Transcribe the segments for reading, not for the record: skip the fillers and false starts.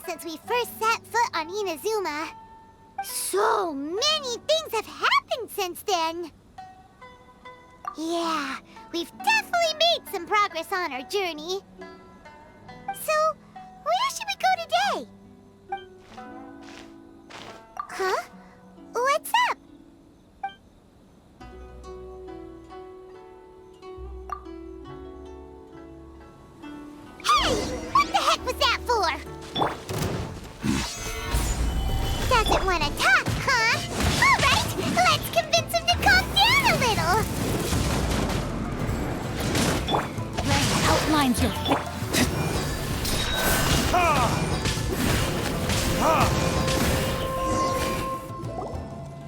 Since we first set foot on Inazuma. So many things have happened since then. Yeah, we've definitely made some progress on our journey. So, where should we go today? Huh? What's up? Hey! What the heck was that for? Doesn't want to talk, huh? All right, let's convince him to calm down a little. Red outlines your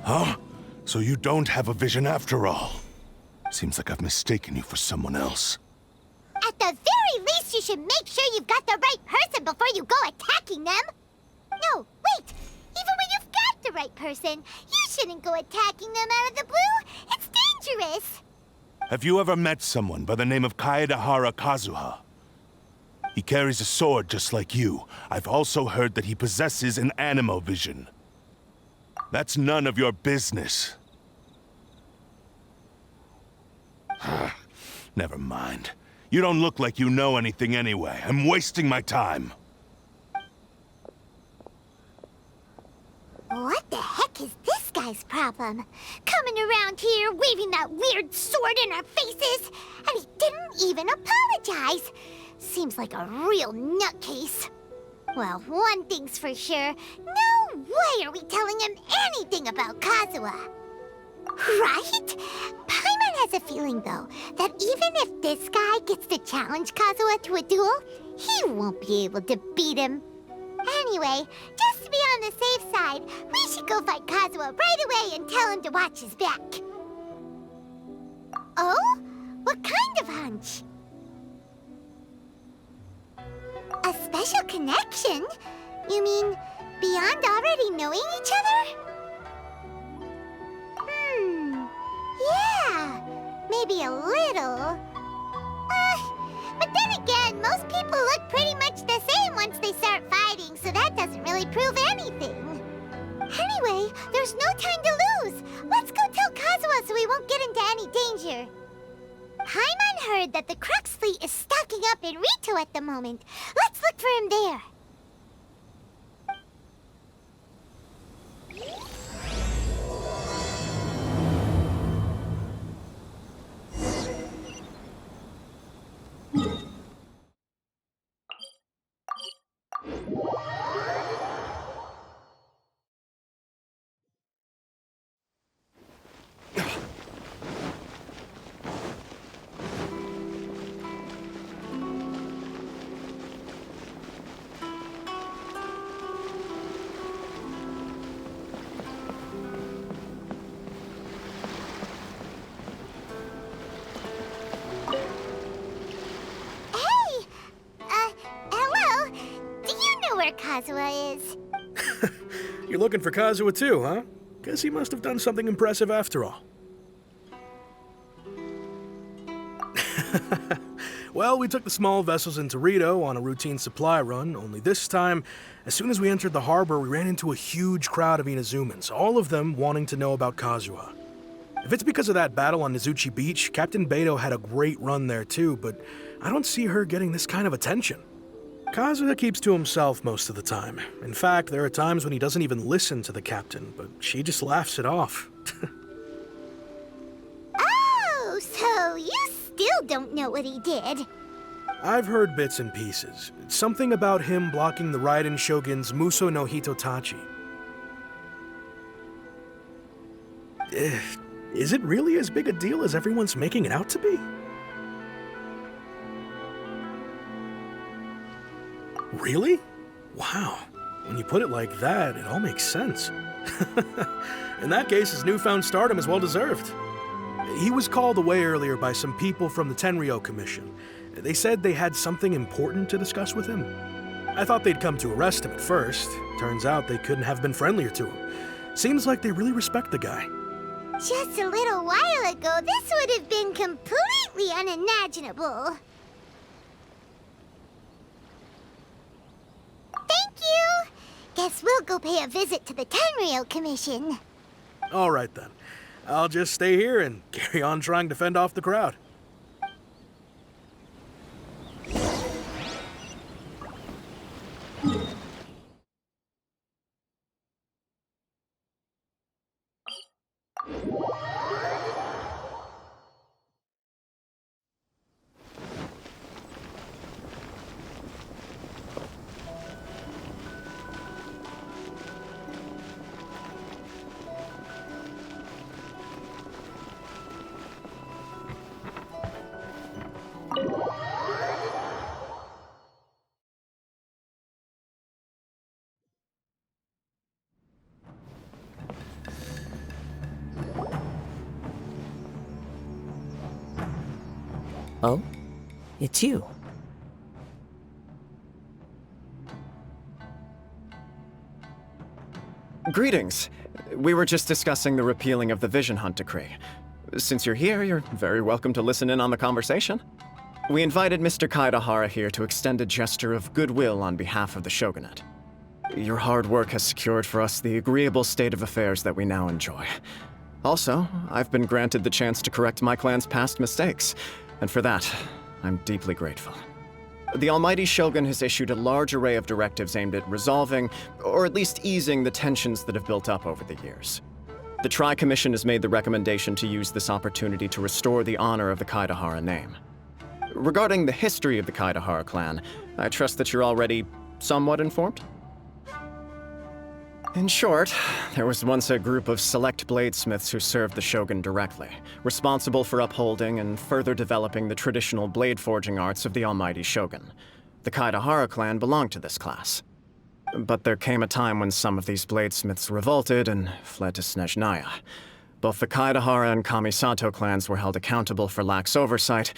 Huh? So you don't have a vision after all. Seems like I've mistaken you for someone else. At the very least, you should make sure you've got the right person before you go attacking them. No, wait! Even when you've got the right person, you shouldn't go attacking them out of the blue. It's dangerous. Have you ever met someone by the name of Kaedehara Kazuha? He carries a sword just like you. I've also heard that he possesses an animo vision. That's none of your business. Never mind. You don't look like you know anything anyway. I'm wasting my time. What the heck is this guy's problem? Coming around here, waving that weird sword in our faces, and he didn't even apologize. Seems like a real nutcase. Well, one thing's for sure, no way are we telling him anything about Kazuha. Right? Paimon has a feeling, though, that even if this guy gets to challenge Kazuha to a duel, he won't be able to beat him. Anyway, just to be on the safe side, we should go fight Kazuha right away and tell him to watch his back. Oh? What kind of hunch? A special connection? You mean beyond already knowing each other? Yeah, maybe a little. But then again, most people look pretty much the same once they start fighting, so that doesn't really prove anything. Anyway, there's no time to lose. Let's go tell Kazuha so we won't get into any danger. Paimon heard that the Crux fleet is stocking up in Rito at the moment. Let's look for him there. Kazuha is. You're looking for Kazuha too, huh? Guess he must have done something impressive after all. Well, we took the small vessels into Rito on a routine supply run, only this time, as soon as we entered the harbor, we ran into a huge crowd of Inazumans, all of them wanting to know about Kazuha. If it's because of that battle on Nizuchi Beach, Captain Beidou had a great run there too, but I don't see her getting this kind of attention. Kazuha keeps to himself most of the time. In fact, there are times when he doesn't even listen to the captain, but she just laughs it off. Oh, so you still don't know what he did? I've heard bits and pieces. Something about him blocking the Raiden Shogun's Muso no Hitotachi. Is it really as big a deal as everyone's making it out to be? Really? Wow. When you put it like that, it all makes sense. In that case, his newfound stardom is well deserved. He was called away earlier by some people from the Tenryou Commission. They said they had something important to discuss with him. I thought they'd come to arrest him at first. Turns out they couldn't have been friendlier to him. Seems like they really respect the guy. Just a little while ago, this would have been completely unimaginable. Thank you! Guess we'll go pay a visit to the Tenryou Commission. All right then. I'll just stay here and carry on trying to fend off the crowd. Oh? It's you. Greetings. We were just discussing the repealing of the Vision Hunt Decree. Since you're here, you're very welcome to listen in on the conversation. We invited Mr. Kaedehara here to extend a gesture of goodwill on behalf of the Shogunate. Your hard work has secured for us the agreeable state of affairs that we now enjoy. Also, I've been granted the chance to correct my clan's past mistakes, and for that, I'm deeply grateful. The Almighty Shogun has issued a large array of directives aimed at resolving, or at least easing, the tensions that have built up over the years. The Tri-Commission has made the recommendation to use this opportunity to restore the honor of the Kaedehara name. Regarding the history of the Kaedehara clan, I trust that you're already somewhat informed? In short, there was once a group of select bladesmiths who served the Shogun directly, responsible for upholding and further developing the traditional blade forging arts of the Almighty Shogun. The Kaedehara clan belonged to this class. But there came a time when some of these bladesmiths revolted and fled to Snezhnaya. Both the Kaedehara and Kamisato clans were held accountable for lax oversight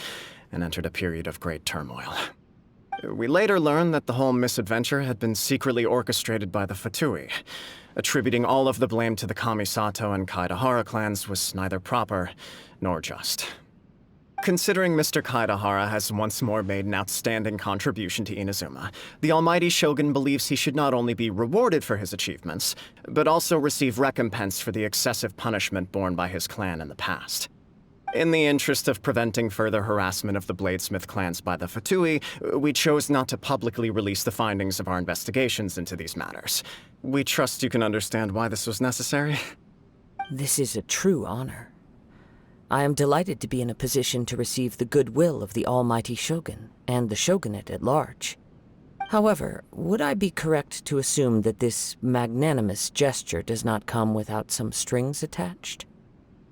and entered a period of great turmoil. We later learned that the whole misadventure had been secretly orchestrated by the Fatui. Attributing all of the blame to the Kamisato and Kaedehara clans was neither proper nor just. Considering Mr. Kaedehara has once more made an outstanding contribution to Inazuma, the Almighty Shogun believes he should not only be rewarded for his achievements, but also receive recompense for the excessive punishment borne by his clan in the past. In the interest of preventing further harassment of the bladesmith clans by the Fatui, we chose not to publicly release the findings of our investigations into these matters. We trust you can understand why this was necessary. This is a true honor. I am delighted to be in a position to receive the goodwill of the Almighty Shogun and the Shogunate at large. However, would I be correct to assume that this magnanimous gesture does not come without some strings attached?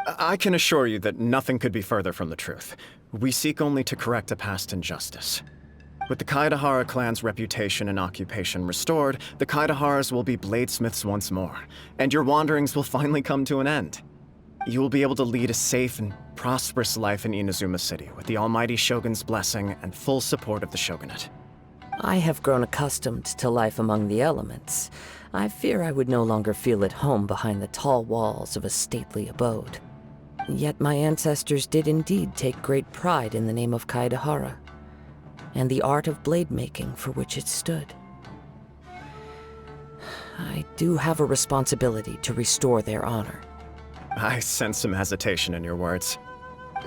I can assure you that nothing could be further from the truth. We seek only to correct a past injustice. With the Kaedehara clan's reputation and occupation restored, the Kaedeharas will be bladesmiths once more, and your wanderings will finally come to an end. You will be able to lead a safe and prosperous life in Inazuma City with the Almighty Shogun's blessing and full support of the Shogunate. I have grown accustomed to life among the elements. I fear I would no longer feel at home behind the tall walls of a stately abode. Yet my ancestors did indeed take great pride in the name of Kaedehara, and the art of blade making for which it stood. I do have a responsibility to restore their honor. I sense some hesitation in your words.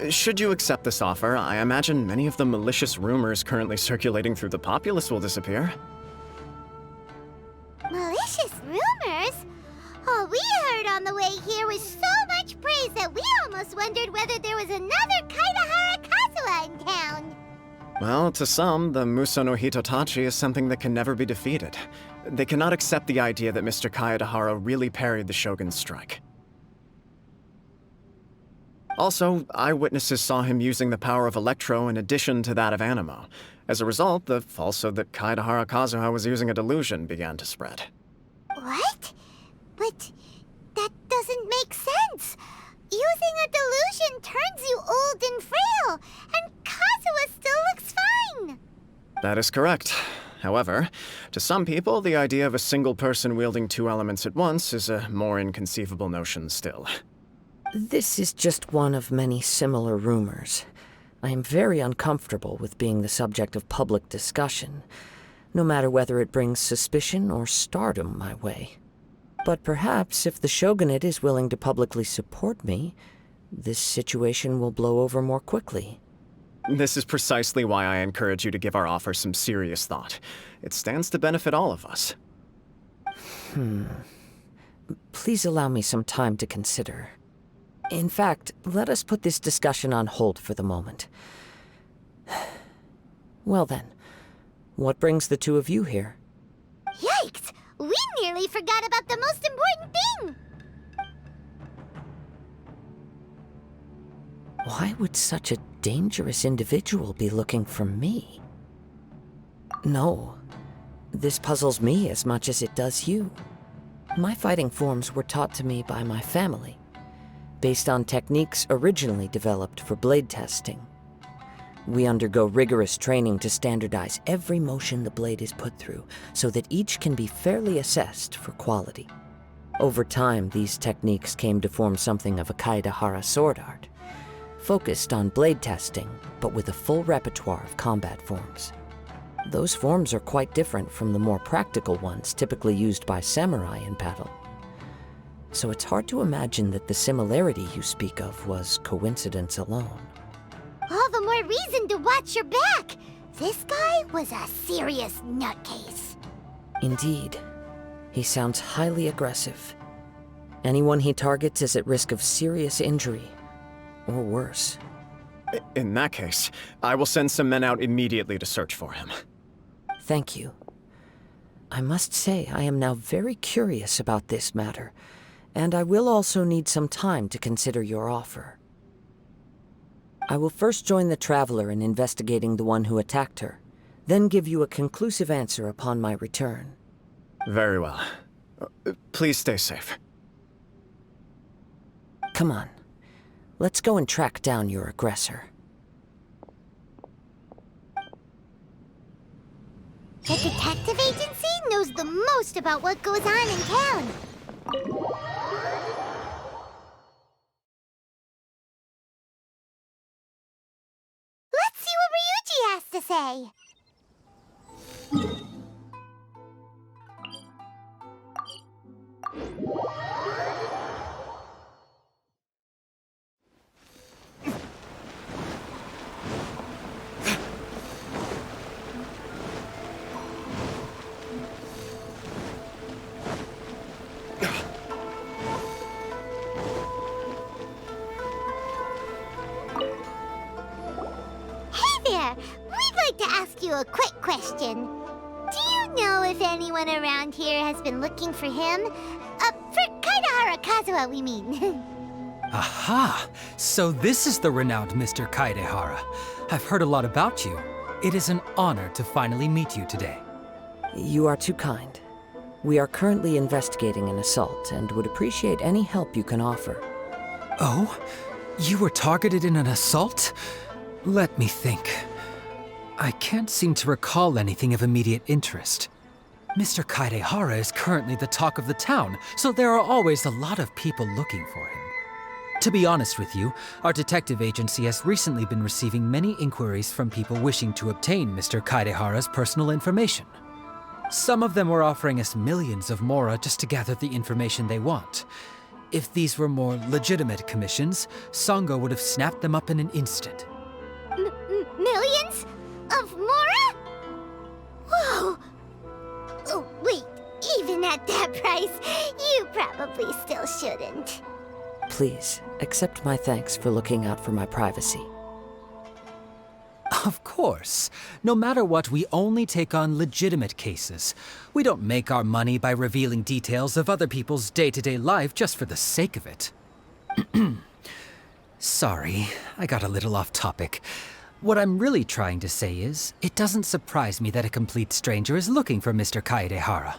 Should you accept this offer, I imagine many of the malicious rumors currently circulating through the populace will disappear. Malicious rumors? All we heard on the way here was so much praise that we almost wondered whether there was another Kaedehara Kazuha in town. Well, to some, the Muso no Hitotachi is something that can never be defeated. They cannot accept the idea that Mr. Kaedehara really parried the Shogun's strike. Also, eyewitnesses saw him using the power of Electro in addition to that of Animo. As a result, the falsehood that Kaedehara Kazuha was using a delusion began to spread. What? But that doesn't make sense. Using a delusion turns you old and frail, and Kazuha still looks fine. That is correct. However, to some people, the idea of a single person wielding two elements at once is a more inconceivable notion still. This is just one of many similar rumors. I am very uncomfortable with being the subject of public discussion, no matter whether it brings suspicion or stardom my way. But perhaps if the Shogunate is willing to publicly support me, this situation will blow over more quickly. This is precisely why I encourage you to give our offer some serious thought. It stands to benefit all of us. Please allow me some time to consider. In fact, let us put this discussion on hold for the moment. Well then, what brings the two of you here? Yikes! We nearly forgot about the most important thing! Why would such a dangerous individual be looking for me? No, this puzzles me as much as it does you. My fighting forms were taught to me by my family, based on techniques originally developed for blade testing. We undergo rigorous training to standardize every motion the blade is put through, so that each can be fairly assessed for quality. Over time, these techniques came to form something of a Kaedehara sword art, focused on blade testing, but with a full repertoire of combat forms. Those forms are quite different from the more practical ones typically used by samurai in battle. So it's hard to imagine that the similarity you speak of was coincidence alone. All the more reason to watch your back! This guy was a serious nutcase. Indeed. He sounds highly aggressive. Anyone he targets is at risk of serious injury, or worse. In that case, I will send some men out immediately to search for him. Thank you. I must say I am now very curious about this matter, and I will also need some time to consider your offer. I will first join the Traveler in investigating the one who attacked her, then give you a conclusive answer upon my return. Very well. Please stay safe. Come on. Let's go and track down your aggressor. The detective agency knows the most about what goes on in town. Let's see what Ryuji has to say. We'd like to ask you a quick question. Do you know if anyone around here has been looking for him? For Kaedehara Kazuha, we mean. Aha! So this is the renowned Mr. Kaedehara. I've heard a lot about you. It is an honor to finally meet you today. You are too kind. We are currently investigating an assault and would appreciate any help you can offer. Oh? You were targeted in an assault? Let me think. I can't seem to recall anything of immediate interest. Mr. Kaedehara is currently the talk of the town, so there are always a lot of people looking for him. To be honest with you, our detective agency has recently been receiving many inquiries from people wishing to obtain Mr. Kaedehara's personal information. Some of them were offering us millions of mora just to gather the information they want. If these were more legitimate commissions, Sango would have snapped them up in an instant. Millions? Of mora? Whoa! Oh, wait, even at that price, you probably still shouldn't. Please, accept my thanks for looking out for my privacy. Of course. No matter what, we only take on legitimate cases. We don't make our money by revealing details of other people's day-to-day life just for the sake of it. Sorry, I got a little off topic. What I'm really trying to say is, it doesn't surprise me that a complete stranger is looking for Mr. Kaedehara.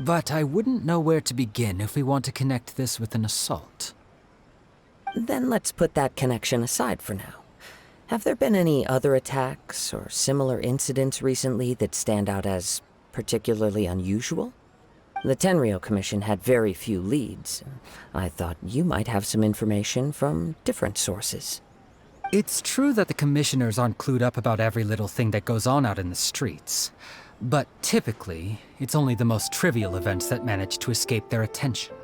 But I wouldn't know where to begin if we want to connect this with an assault. Then let's put that connection aside for now. Have there been any other attacks or similar incidents recently that stand out as particularly unusual? The Tenryou Commission had very few leads. I thought you might have some information from different sources. It's true that the commissioners aren't clued up about every little thing that goes on out in the streets. But typically, it's only the most trivial events that manage to escape their attention.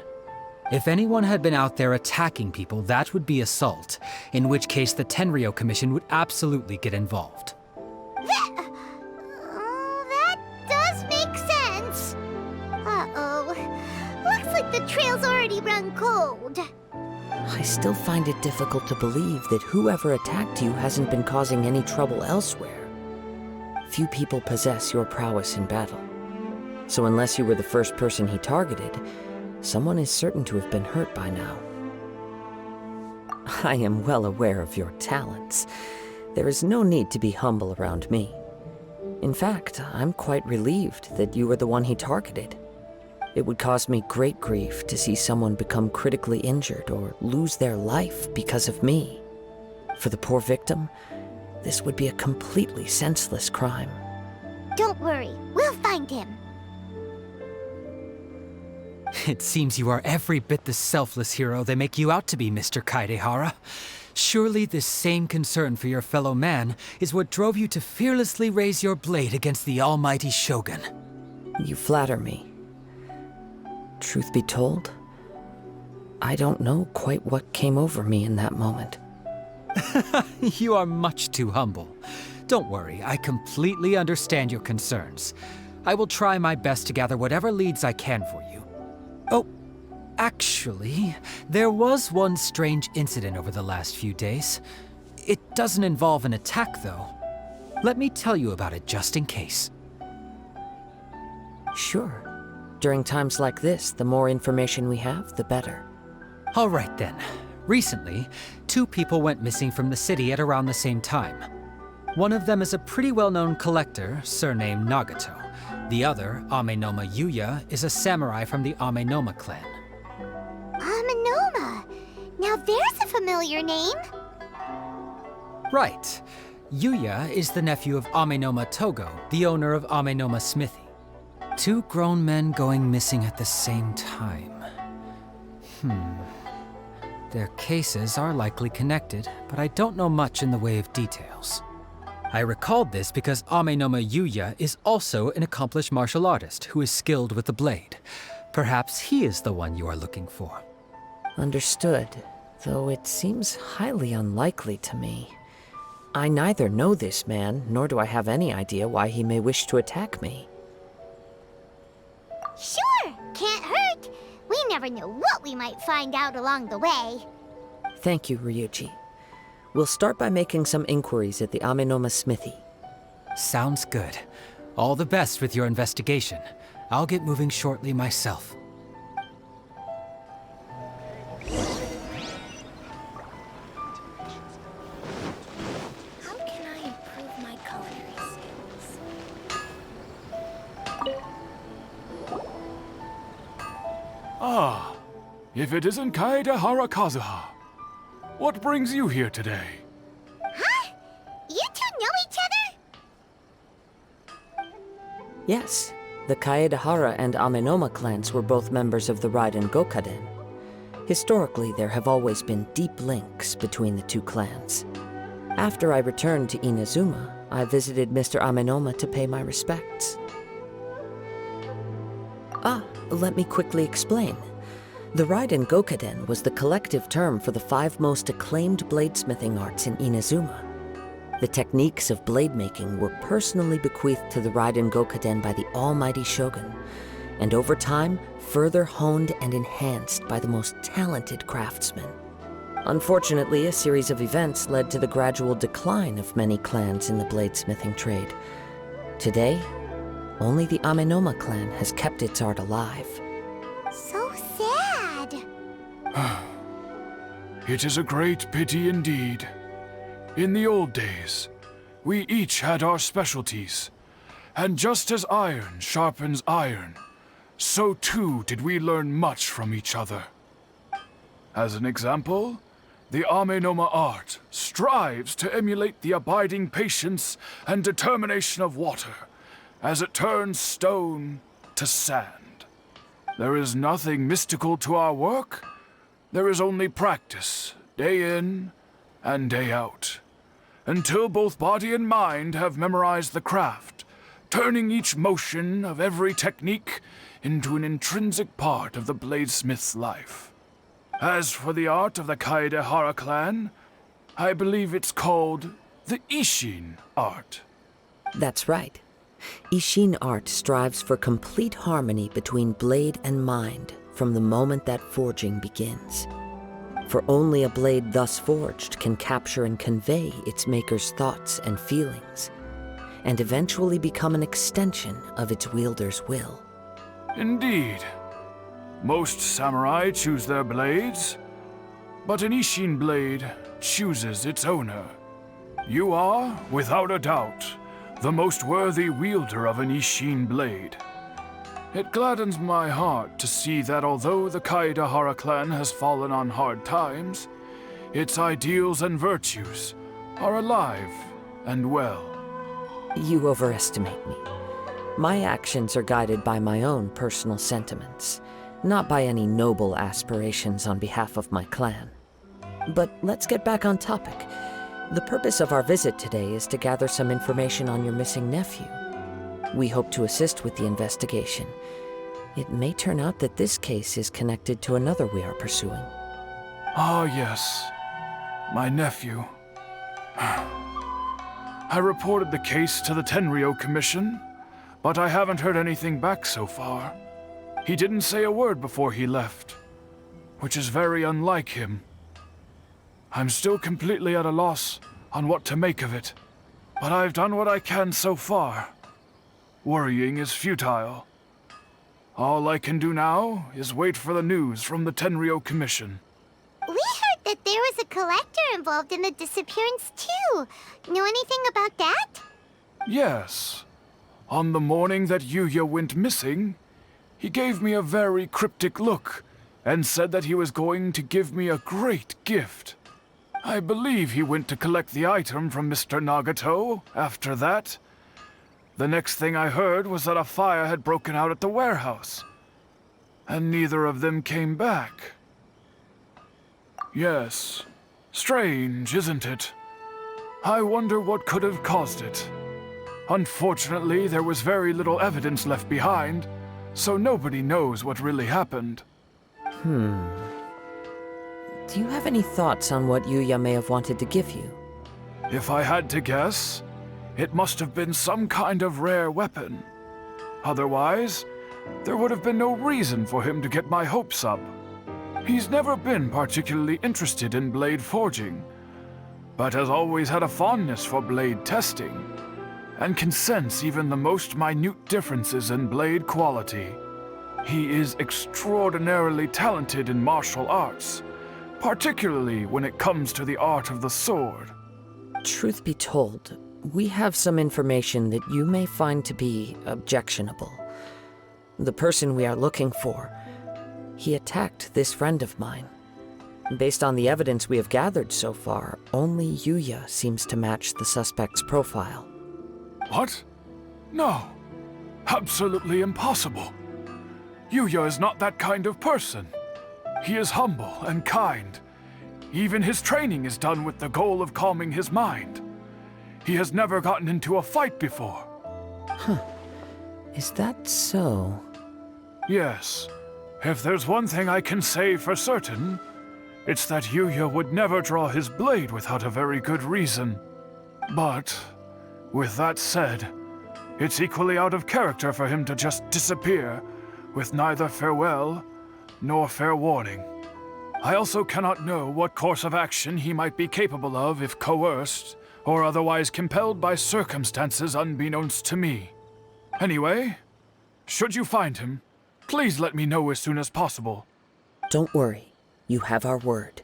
If anyone had been out there attacking people, that would be assault, in which case the Tenryou Commission would absolutely get involved. That does make sense. Uh-oh. Looks like the trail's already run cold. I still find it difficult to believe that whoever attacked you hasn't been causing any trouble elsewhere. Few people possess your prowess in battle. So unless you were the first person he targeted, someone is certain to have been hurt by now. I am well aware of your talents. There is no need to be humble around me. In fact, I'm quite relieved that you were the one he targeted. It would cause me great grief to see someone become critically injured or lose their life because of me. For the poor victim, this would be a completely senseless crime. Don't worry, we'll find him. It seems you are every bit the selfless hero they make you out to be, Mr. Kaedehara. Surely this same concern for your fellow man is what drove you to fearlessly raise your blade against the almighty Shogun. You flatter me. Truth be told, I don't know quite what came over me in that moment. You are much too humble. Don't worry, I completely understand your concerns. I will try my best to gather whatever leads I can for you. Oh, actually, there was one strange incident over the last few days. It doesn't involve an attack, though. Let me tell you about it just in case. Sure. During times like this, the more information we have, the better. All right then. Recently, 2 people went missing from the city at around the same time. One of them is a pretty well-known collector, surnamed Nagato. The other, Amenoma Yuya, is a samurai from the Amenoma clan. Amenoma! Now there's a familiar name. Right. Yuya is the nephew of Amenoma Togo, the owner of Amenoma Smithy. 2 grown men going missing at the same time. Their cases are likely connected, but I don't know much in the way of details. I recalled this because Amenoma Yuya is also an accomplished martial artist who is skilled with the blade. Perhaps he is the one you are looking for. Understood, though it seems highly unlikely to me. I neither know this man, nor do I have any idea why he may wish to attack me. Sure, can't hurt. We never know what we might find out along the way. Thank you, Ryuji. We'll start by making some inquiries at the Amenoma Smithy. Sounds good. All the best with your investigation. I'll get moving shortly myself. How can I improve my culinary skills? Ah, if it isn't Kaedehara Kazuha. What brings you here today? Huh? You 2 know each other? Yes, the Kaedehara and Amenoma clans were both members of the Raiden Gokaden. Historically, there have always been deep links between the 2 clans. After I returned to Inazuma, I visited Mr. Amenoma to pay my respects. Let me quickly explain. The Raiden Gokaden was the collective term for the 5 most acclaimed bladesmithing arts in Inazuma. The techniques of blade making were personally bequeathed to the Raiden Gokaden by the almighty Shogun, and over time, further honed and enhanced by the most talented craftsmen. Unfortunately, a series of events led to the gradual decline of many clans in the bladesmithing trade. Today, only the Amenoma clan has kept its art alive. So sad. It is a great pity indeed. In the old days, we each had our specialties. And just as iron sharpens iron, so too did we learn much from each other. As an example, the Amenoma art strives to emulate the abiding patience and determination of water as it turns stone to sand. There is nothing mystical to our work. There is only practice, day in and day out, until both body and mind have memorized the craft, turning each motion of every technique into an intrinsic part of the bladesmith's life. As for the art of the Kaedehara clan, I believe it's called the Ishin art. That's right. Ishin art strives for complete harmony between blade and mind from the moment that forging begins. For only a blade thus forged can capture and convey its maker's thoughts and feelings, and eventually become an extension of its wielder's will. Indeed. Most samurai choose their blades, but an Ishin blade chooses its owner. You are, without a doubt, the most worthy wielder of an Ishin blade. It gladdens my heart to see that although the Kaedehara clan has fallen on hard times, its ideals and virtues are alive and well. You overestimate me. My actions are guided by my own personal sentiments, not by any noble aspirations on behalf of my clan. But let's get back on topic. The purpose of our visit today is to gather some information on your missing nephew. We hope to assist with the investigation. It may turn out that this case is connected to another we are pursuing. Ah, yes. My nephew. I reported the case to the Tenryo Commission, but I haven't heard anything back so far. He didn't say a word before he left, which is very unlike him. I'm still completely at a loss on what to make of it, but I've done what I can so far. Worrying is futile. All I can do now is wait for the news from the Tenryo Commission. We heard that there was a collector involved in the disappearance, too. Know anything about that? Yes. On the morning that Yuya went missing, he gave me a very cryptic look and said that he was going to give me a great gift. I believe he went to collect the item from Mr. Nagato after that. The next thing I heard was that a fire had broken out at the warehouse, and neither of them came back. Yes, strange, isn't it? I wonder what could have caused it. Unfortunately, there was very little evidence left behind, so nobody knows what really happened. Do you have any thoughts on what Yuya may have wanted to give you? If I had to guess, it must have been some kind of rare weapon. Otherwise, there would have been no reason for him to get my hopes up. He's never been particularly interested in blade forging, but has always had a fondness for blade testing, and can sense even the most minute differences in blade quality. He is extraordinarily talented in martial arts, particularly when it comes to the art of the sword. Truth be told, we have some information that you may find to be objectionable. The person we are looking for, he attacked this friend of mine. Based on the evidence we have gathered so far, only Yuya seems to match the suspect's profile. What? No. Absolutely impossible. Yuya is not that kind of person. He is humble and kind. Even his training is done with the goal of calming his mind. He has never gotten into a fight before. Is that so? Yes. If there's one thing I can say for certain, it's that Yuya would never draw his blade without a very good reason. But, with that said, it's equally out of character for him to just disappear, with neither farewell nor fair warning. I also cannot know what course of action he might be capable of if coerced, or otherwise compelled by circumstances unbeknownst to me. Anyway, should you find him, please let me know as soon as possible. Don't worry. You have our word.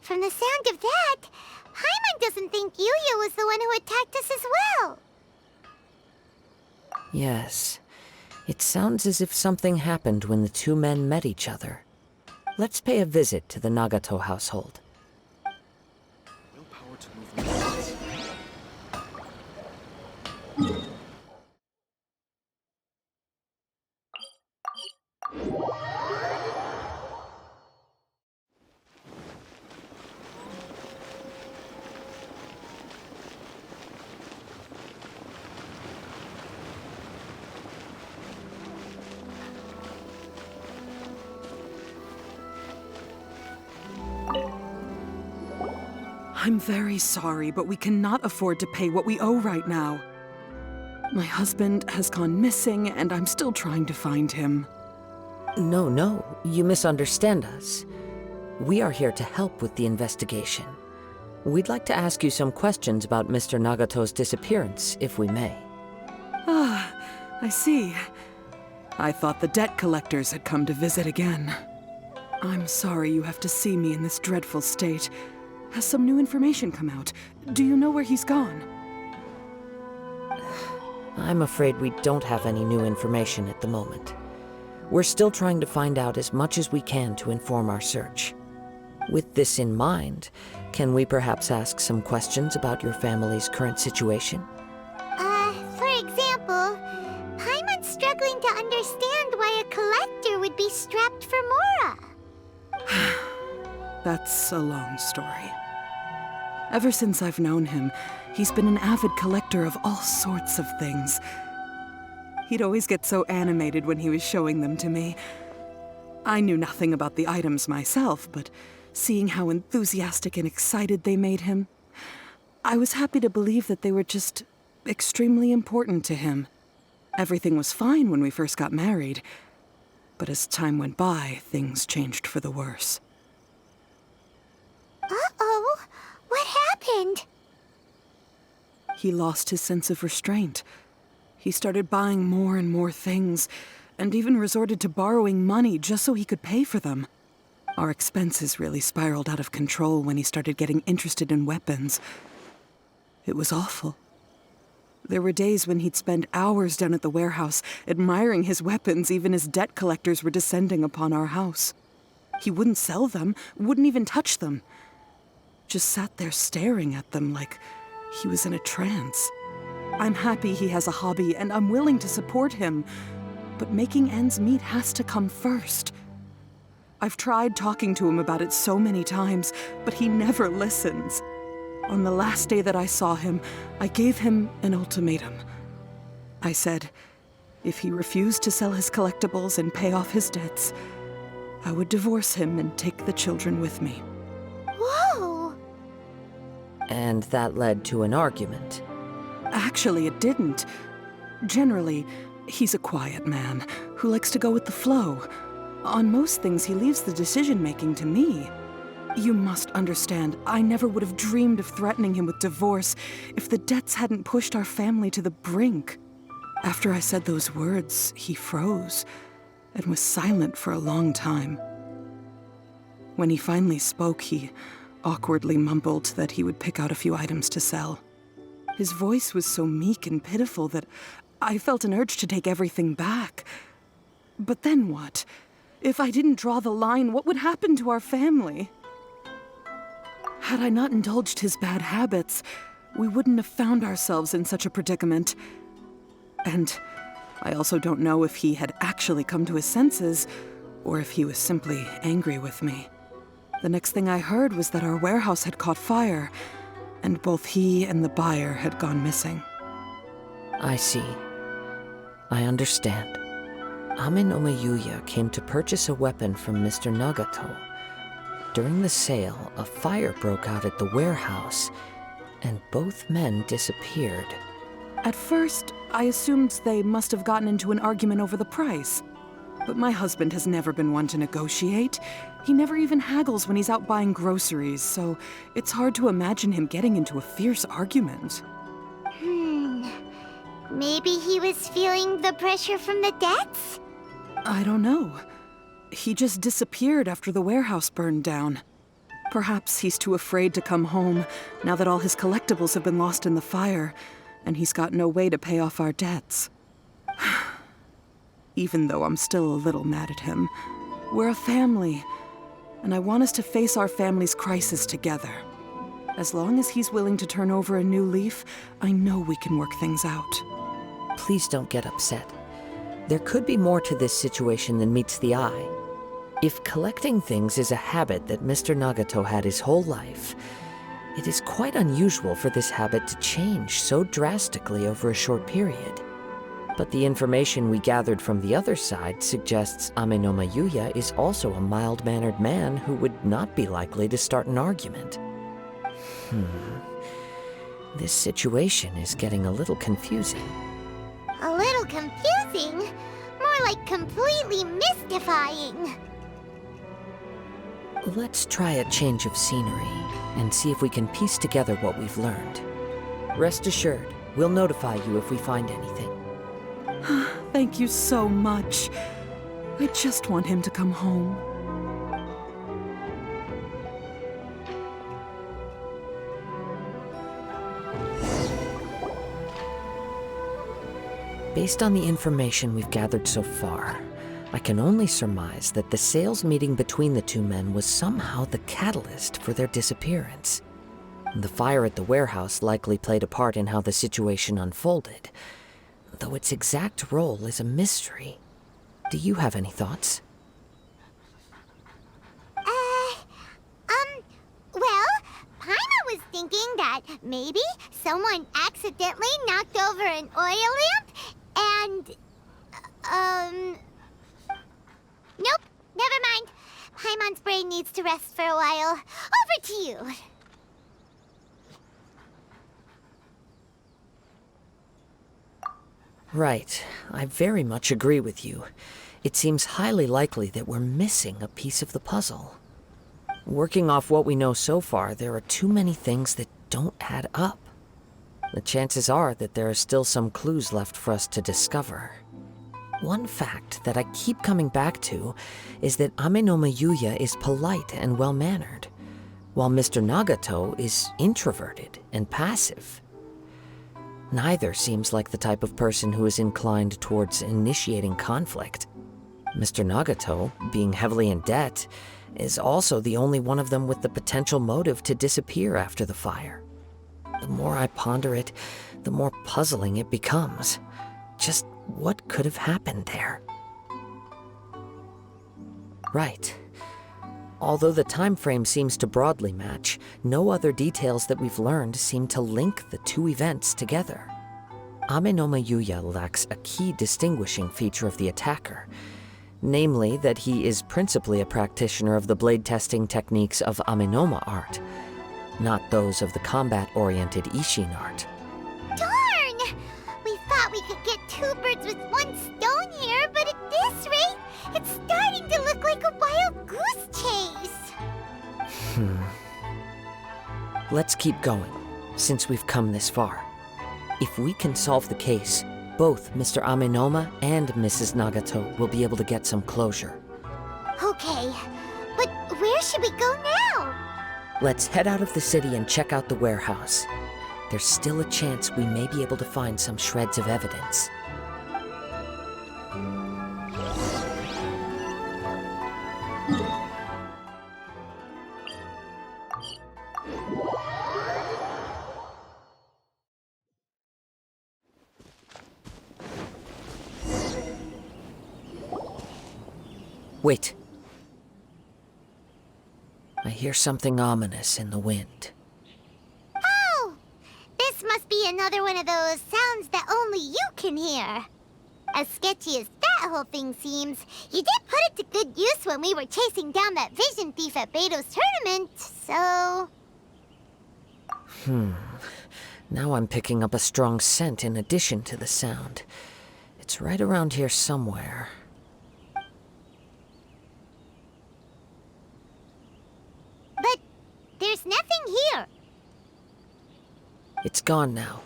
From the sound of that, Paimon doesn't think Yuya was the one who attacked us as well. Yes. It sounds as if something happened when the two men met each other. Let's pay a visit to the Nagato household. I'm very sorry, but we cannot afford to pay what we owe right now. My husband has gone missing, and I'm still trying to find him. No, you misunderstand us. We are here to help with the investigation. We'd like to ask you some questions about Mr. Nagato's disappearance, if we may. Ah, I see. I thought the debt collectors had come to visit again. I'm sorry you have to see me in this dreadful state. Has some new information come out? Do you know where he's gone? I'm afraid we don't have any new information at the moment. We're still trying to find out as much as we can to inform our search. With this in mind, can we perhaps ask some questions about your family's current situation? For example, Paimon's struggling to understand why a collector would be strapped for Mora. That's a long story. Ever since I've known him, he's been an avid collector of all sorts of things. He'd always get so animated when he was showing them to me. I knew nothing about the items myself, but seeing how enthusiastic and excited they made him, I was happy to believe that they were just extremely important to him. Everything was fine when we first got married, but as time went by, things changed for the worse. Uh-oh, what happened? He lost his sense of restraint. He started buying more and more things, and even resorted to borrowing money just so he could pay for them. Our expenses really spiraled out of control when he started getting interested in weapons. It was awful. There were days when he'd spend hours down at the warehouse, admiring his weapons even as debt collectors were descending upon our house. He wouldn't sell them, wouldn't even touch them. Just sat there staring at them like he was in a trance. I'm happy he has a hobby, and I'm willing to support him, but making ends meet has to come first. I've tried talking to him about it so many times, but he never listens. On the last day that I saw him, I gave him an ultimatum. I said, if he refused to sell his collectibles and pay off his debts, I would divorce him and take the children with me. Whoa! And that led to an argument. Actually, it didn't. Generally, he's a quiet man who likes to go with the flow. On most things, he leaves the decision-making to me. You must understand, I never would have dreamed of threatening him with divorce if the debts hadn't pushed our family to the brink. After I said those words, he froze and was silent for a long time. When he finally spoke, he awkwardly mumbled that he would pick out a few items to sell. His voice was so meek and pitiful that I felt an urge to take everything back. But then what? If I didn't draw the line, what would happen to our family? Had I not indulged his bad habits, we wouldn't have found ourselves in such a predicament. And I also don't know if he had actually come to his senses, or if he was simply angry with me. The next thing I heard was that our warehouse had caught fire, and both he and the buyer had gone missing. I see. I understand. Ame Yuya came to purchase a weapon from Mr. Nagato. During the sale, a fire broke out at the warehouse, and both men disappeared. At first, I assumed they must have gotten into an argument over the price. But my husband has never been one to negotiate. He never even haggles when he's out buying groceries, so it's hard to imagine him getting into a fierce argument. Maybe he was feeling the pressure from the debts? I don't know. He just disappeared after the warehouse burned down. Perhaps he's too afraid to come home now that all his collectibles have been lost in the fire, and he's got no way to pay off our debts. Even though I'm still a little mad at him, we're a family, and I want us to face our family's crisis together. As long as he's willing to turn over a new leaf, I know we can work things out. Please don't get upset. There could be more to this situation than meets the eye. If collecting things is a habit that Mr. Nagato had his whole life, it is quite unusual for this habit to change so drastically over a short period. But the information we gathered from the other side suggests Amenoma Yuya is also a mild-mannered man who would not be likely to start an argument. This situation is getting a little confusing. A little confusing? More like completely mystifying. Let's try a change of scenery and see if we can piece together what we've learned. Rest assured, we'll notify you if we find anything. Thank you so much. I just want him to come home. Based on the information we've gathered so far, I can only surmise that the sales meeting between the two men was somehow the catalyst for their disappearance. The fire at the warehouse likely played a part in how the situation unfolded, though its exact role is a mystery. Do you have any thoughts? Well, Paimon was thinking that maybe someone accidentally knocked over an oil lamp and, nope, never mind. Paimon's brain needs to rest for a while. Over to you. Right. I very much agree with you. It seems highly likely that we're missing a piece of the puzzle. Working off what we know so far, there are too many things that don't add up. The chances are that there are still some clues left for us to discover. One fact that I keep coming back to is that Amenoma Yuya is polite and well-mannered, while Mr. Nagato is introverted and passive. Neither seems like the type of person who is inclined towards initiating conflict. Mr. Nagato, being heavily in debt, is also the only one of them with the potential motive to disappear after the fire. The more I ponder it, the more puzzling it becomes. Just what could have happened there? Right. Although the time frame seems to broadly match, no other details that we've learned seem to link the two events together. Amenoma Yuya lacks a key distinguishing feature of the attacker, namely that he is principally a practitioner of the blade testing techniques of Amenoma art, not those of the combat-oriented Ishin art. Darn! We thought we could get two birds with one stone here, but at this rate, it's starting to look like a wild goose chase. Let's keep going, since we've come this far. If we can solve the case, both Mr. Amenoma and Mrs. Nagato will be able to get some closure. Okay, but where should we go now? Let's head out of the city and check out the warehouse. There's still a chance we may be able to find some shreds of evidence. Wait. I hear something ominous in the wind. Oh! This must be another one of those sounds that only you can hear. As sketchy as that whole thing seems, you did put it to good use when we were chasing down that vision thief at Beto's tournament, so... Now I'm picking up a strong scent in addition to the sound. It's right around here somewhere. But there's nothing here. It's gone now,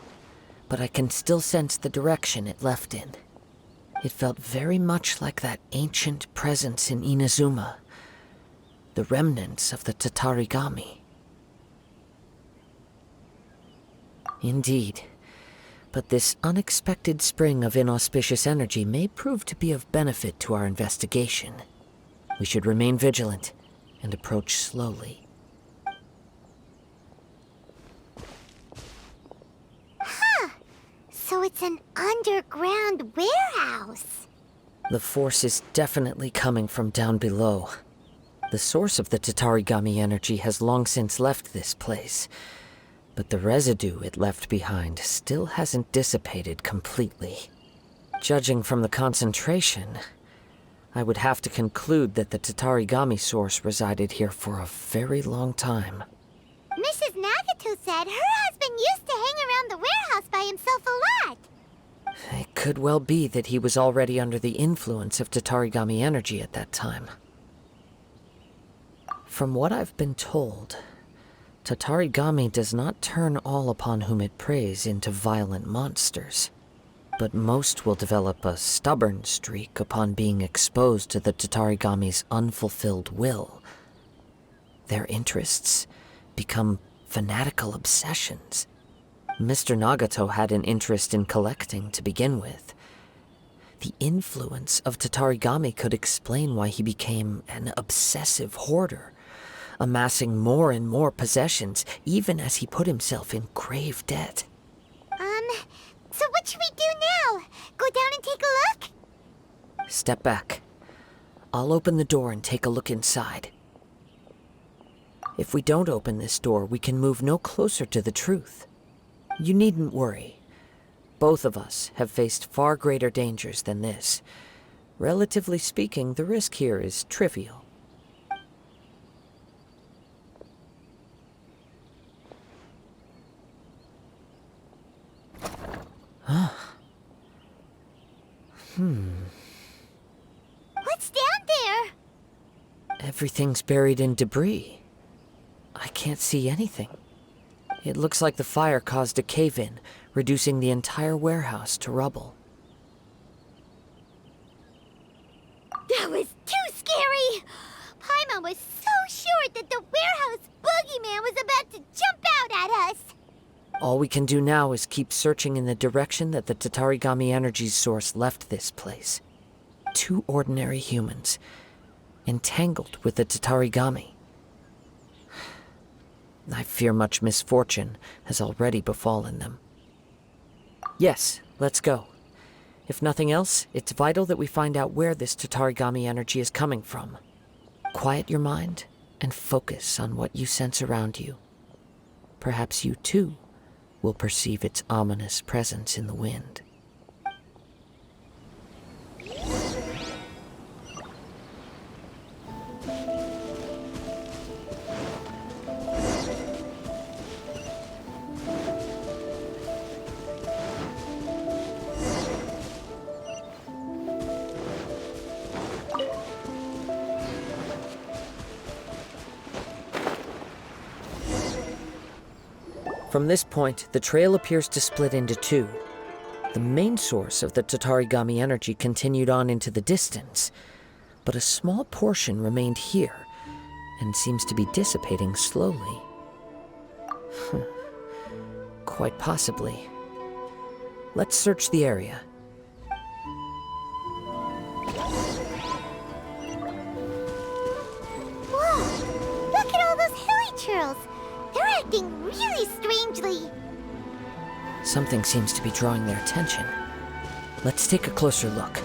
but I can still sense the direction it left in. It felt very much like that ancient presence in Inazuma. The remnants of the Tatarigami. Indeed. But this unexpected spring of inauspicious energy may prove to be of benefit to our investigation. We should remain vigilant and approach slowly. Huh. So it's an underground warehouse. The force is definitely coming from down below. The source of the Tatarigami energy has long since left this place, but the residue it left behind still hasn't dissipated completely. Judging from the concentration, I would have to conclude that the Tatarigami source resided here for a very long time. Mrs. Nagato said her husband used to hang around the warehouse by himself a lot. It could well be that he was already under the influence of Tatarigami energy at that time. From what I've been told, Tatarigami does not turn all upon whom it preys into violent monsters, but most will develop a stubborn streak upon being exposed to the Tatarigami's unfulfilled will. Their interests become fanatical obsessions. Mr. Nagato had an interest in collecting to begin with. The influence of Tatarigami could explain why he became an obsessive hoarder, amassing more and more possessions, even as he put himself in grave debt. So what should we do now? Go down and take a look? Step back. I'll open the door and take a look inside. If we don't open this door, we can move no closer to the truth. You needn't worry. Both of us have faced far greater dangers than this. Relatively speaking, the risk here is trivial. What's down there? Everything's buried in debris. I can't see anything. It looks like the fire caused a cave-in, reducing the entire warehouse to rubble. That was too scary! Paimon was so sure that the warehouse boogeyman was about to jump out at us! All we can do now is keep searching in the direction that the Tatarigami energy source left this place. Two ordinary humans, entangled with the Tatarigami. I fear much misfortune has already befallen them. Yes, let's go. If nothing else, it's vital that we find out where this Tatarigami energy is coming from. Quiet your mind and focus on what you sense around you. Perhaps you too will perceive its ominous presence in the wind. From this point, the trail appears to split into two. The main source of the Tatarigami energy continued on into the distance, but a small portion remained here and seems to be dissipating slowly. Quite possibly. Let's search the area. Whoa! Look at all those hilly churls! They're acting really strangely. Something seems to be drawing their attention. Let's take a closer look.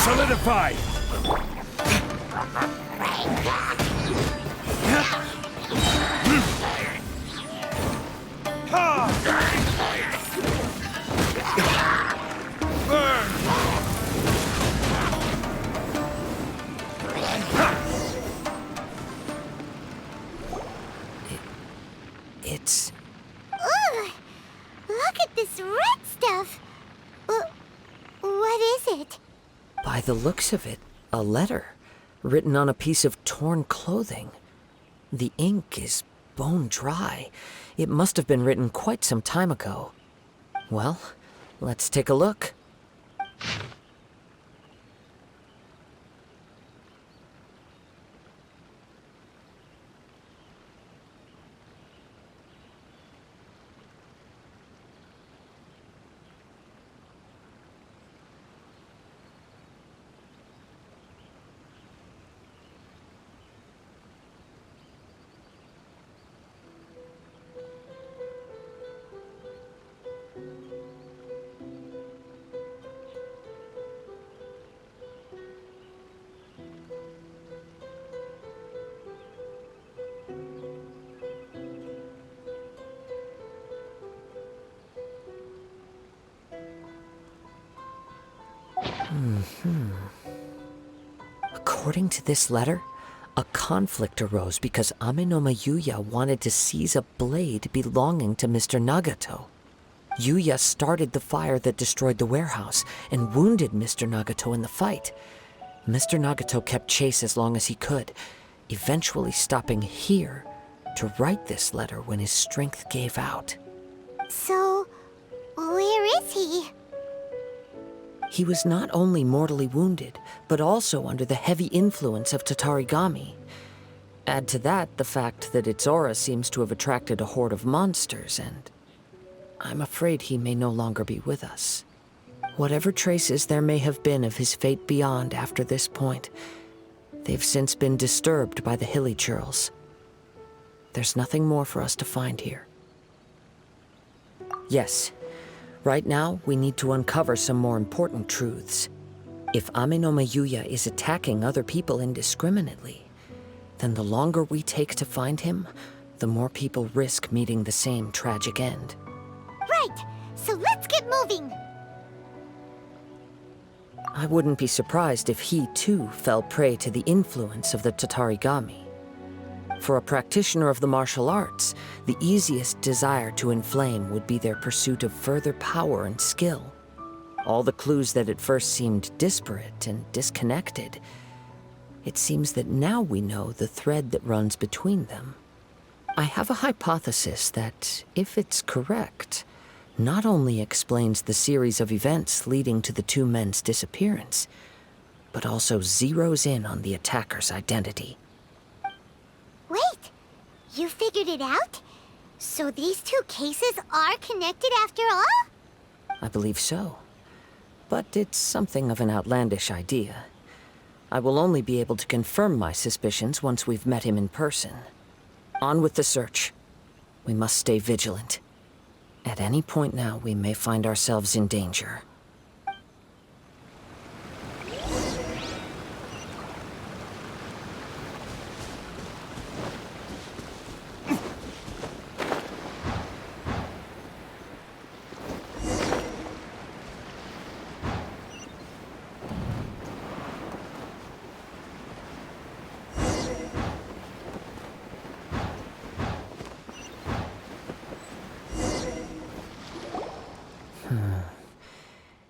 Solidify! It's... Ugh! Look at this red stuff! What is it? By the looks of it, a letter written on a piece of torn clothing. The ink is bone dry. It must have been written quite some time ago. Well, let's take a look. According to this letter, a conflict arose because Amenoma Yuya wanted to seize a blade belonging to Mr. Nagato. Yuya started the fire that destroyed the warehouse and wounded Mr. Nagato in the fight. Mr. Nagato kept chase as long as he could, eventually stopping here to write this letter when his strength gave out. So, where is he? He was not only mortally wounded, but also under the heavy influence of Tatarigami. Add to that the fact that its aura seems to have attracted a horde of monsters, and I'm afraid he may no longer be with us. Whatever traces there may have been of his fate beyond after this point, they've since been disturbed by the hilly churls. There's nothing more for us to find here. Yes. Right now, we need to uncover some more important truths. If Amenoma Yuya is attacking other people indiscriminately, then the longer we take to find him, the more people risk meeting the same tragic end. Right, so let's get moving. I wouldn't be surprised if he, too, fell prey to the influence of the Tatarigami. For a practitioner of the martial arts, the easiest desire to inflame would be their pursuit of further power and skill. All the clues that at first seemed disparate and disconnected, it seems that now we know the thread that runs between them. I have a hypothesis that, if it's correct, not only explains the series of events leading to the two men's disappearance, but also zeroes in on the attacker's identity. Wait, you figured it out? So these two cases are connected after all? I believe so. But it's something of an outlandish idea. I will only be able to confirm my suspicions once we've met him in person. On with the search. We must stay vigilant. At any point now, we may find ourselves in danger.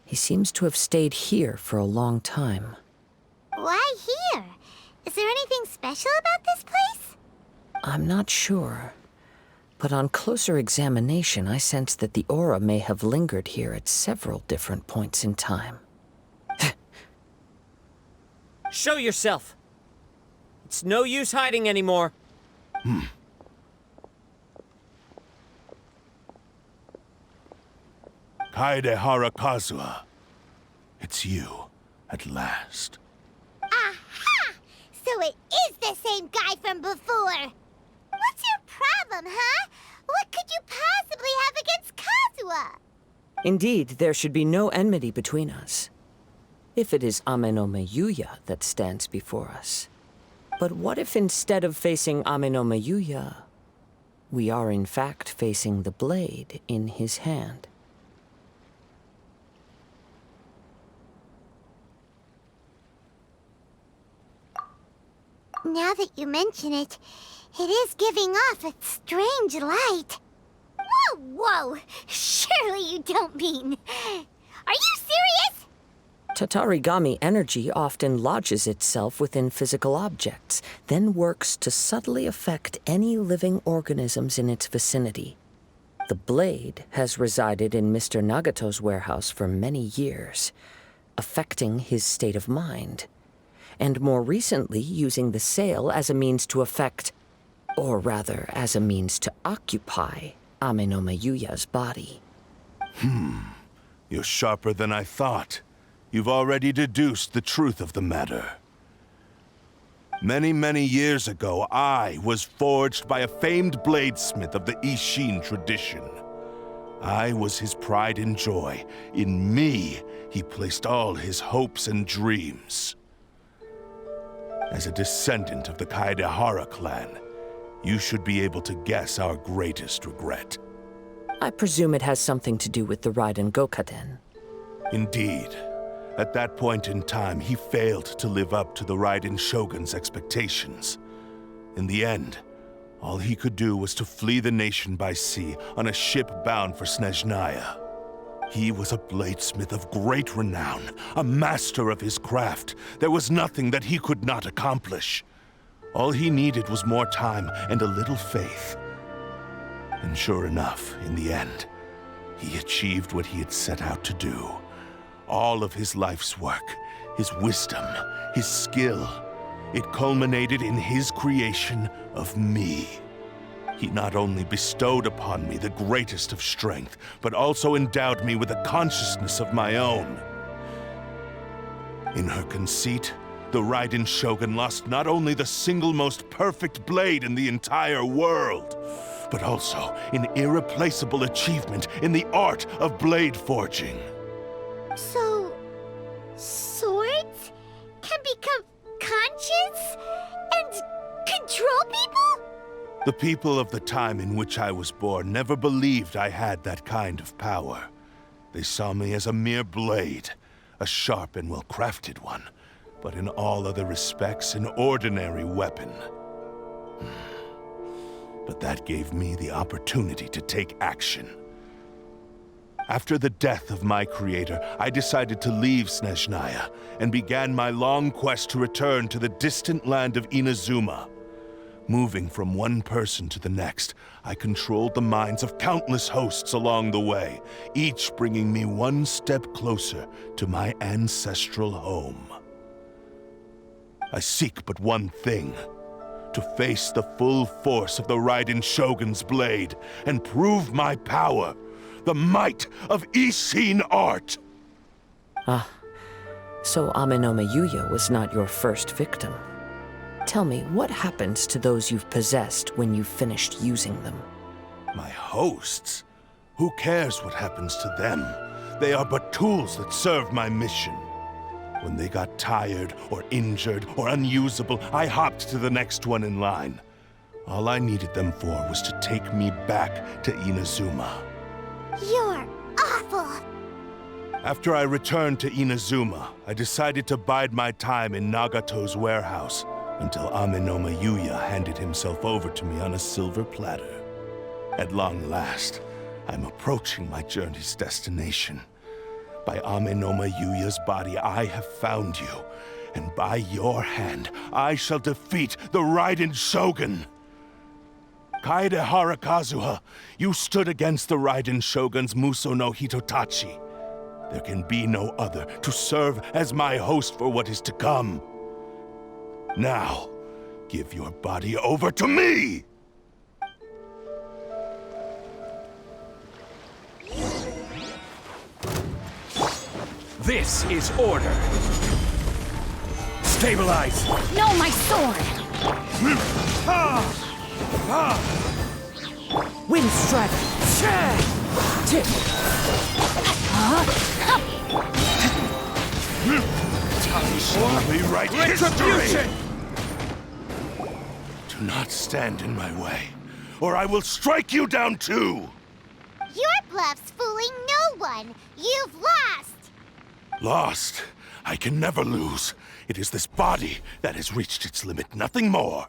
He seems to have stayed here for a long time. Why here? Is there anything special about this place? I'm not sure. But on closer examination, I sense that the aura may have lingered here at several different points in time. Show yourself! It's no use hiding anymore. Kaedehara Kazuha. It's you, at last. Aha! So it is the same guy from before! What's your problem, huh? What could you possibly have against Kazuha? Indeed, there should be no enmity between us. If it is Amenoma Yuya that stands before us. But what if instead of facing Amenoma Yuya, we are in fact facing the blade in his hand? Now that you mention it, it is giving off a strange light. Whoa, whoa! Surely you don't mean... Are you serious? Tatarigami energy often lodges itself within physical objects, then works to subtly affect any living organisms in its vicinity. The blade has resided in Mr. Nagato's warehouse for many years, affecting his state of mind, and more recently using the sail as a means to affect, or rather as a means to occupy, Ame no Mayuya's body. You're sharper than I thought. You've already deduced the truth of the matter. Many, many years ago, I was forged by a famed bladesmith of the Ishin tradition. I was his pride and joy. In me, he placed all his hopes and dreams. As a descendant of the Kaedehara clan, you should be able to guess our greatest regret. I presume it has something to do with the Raiden Gokaden. Indeed. At that point in time, he failed to live up to the Raiden Shogun's expectations. In the end, all he could do was to flee the nation by sea on a ship bound for Snezhnaya. He was a bladesmith of great renown, a master of his craft. There was nothing that he could not accomplish. All he needed was more time and a little faith. And sure enough, in the end, he achieved what he had set out to do. All of his life's work, his wisdom, his skill, it culminated in his creation of me. He not only bestowed upon me the greatest of strength, but also endowed me with a consciousness of my own. In her conceit, the Raiden Shogun lost not only the single most perfect blade in the entire world, but also an irreplaceable achievement in the art of blade forging. So, swords can become conscious and control people? The people of the time in which I was born never believed I had that kind of power. They saw me as a mere blade, a sharp and well-crafted one, but in all other respects an ordinary weapon. But that gave me the opportunity to take action. After the death of my creator, I decided to leave Snezhnaya and began my long quest to return to the distant land of Inazuma. Moving from one person to the next, I controlled the minds of countless hosts along the way, each bringing me one step closer to my ancestral home. I seek but one thing: to face the full force of the Raiden Shogun's blade and prove my power, the might of Ishin art! Ah, so Ame no Mayuya was not your first victim. Tell me, what happens to those you've possessed when you've finished using them? My hosts? Who cares what happens to them? They are but tools that serve my mission. When they got tired, or injured, or unusable, I hopped to the next one in line. All I needed them for was to take me back to Inazuma. You're awful. After I returned to Inazuma, I decided to bide my time in Nagato's warehouse until Ame no Mayuya handed himself over to me on a silver platter. At long last, I'm approaching my journey's destination. By Ame no Mayuya's body, I have found you, and by your hand, I shall defeat the Raiden Shogun! Kaedehara Kazuha, you stood against the Raiden Shogun's Muso no Hitotachi. There can be no other to serve as my host for what is to come. Now, give your body over to me! This is order. Stabilize! No, my sword! Wind Strider! Tip! Shall we write Retribution! history? Do not stand in my way, or I will strike you down too! Your bluff's fooling no one. You've lost. Lost? I can never lose. It is this body that has reached its limit, nothing more.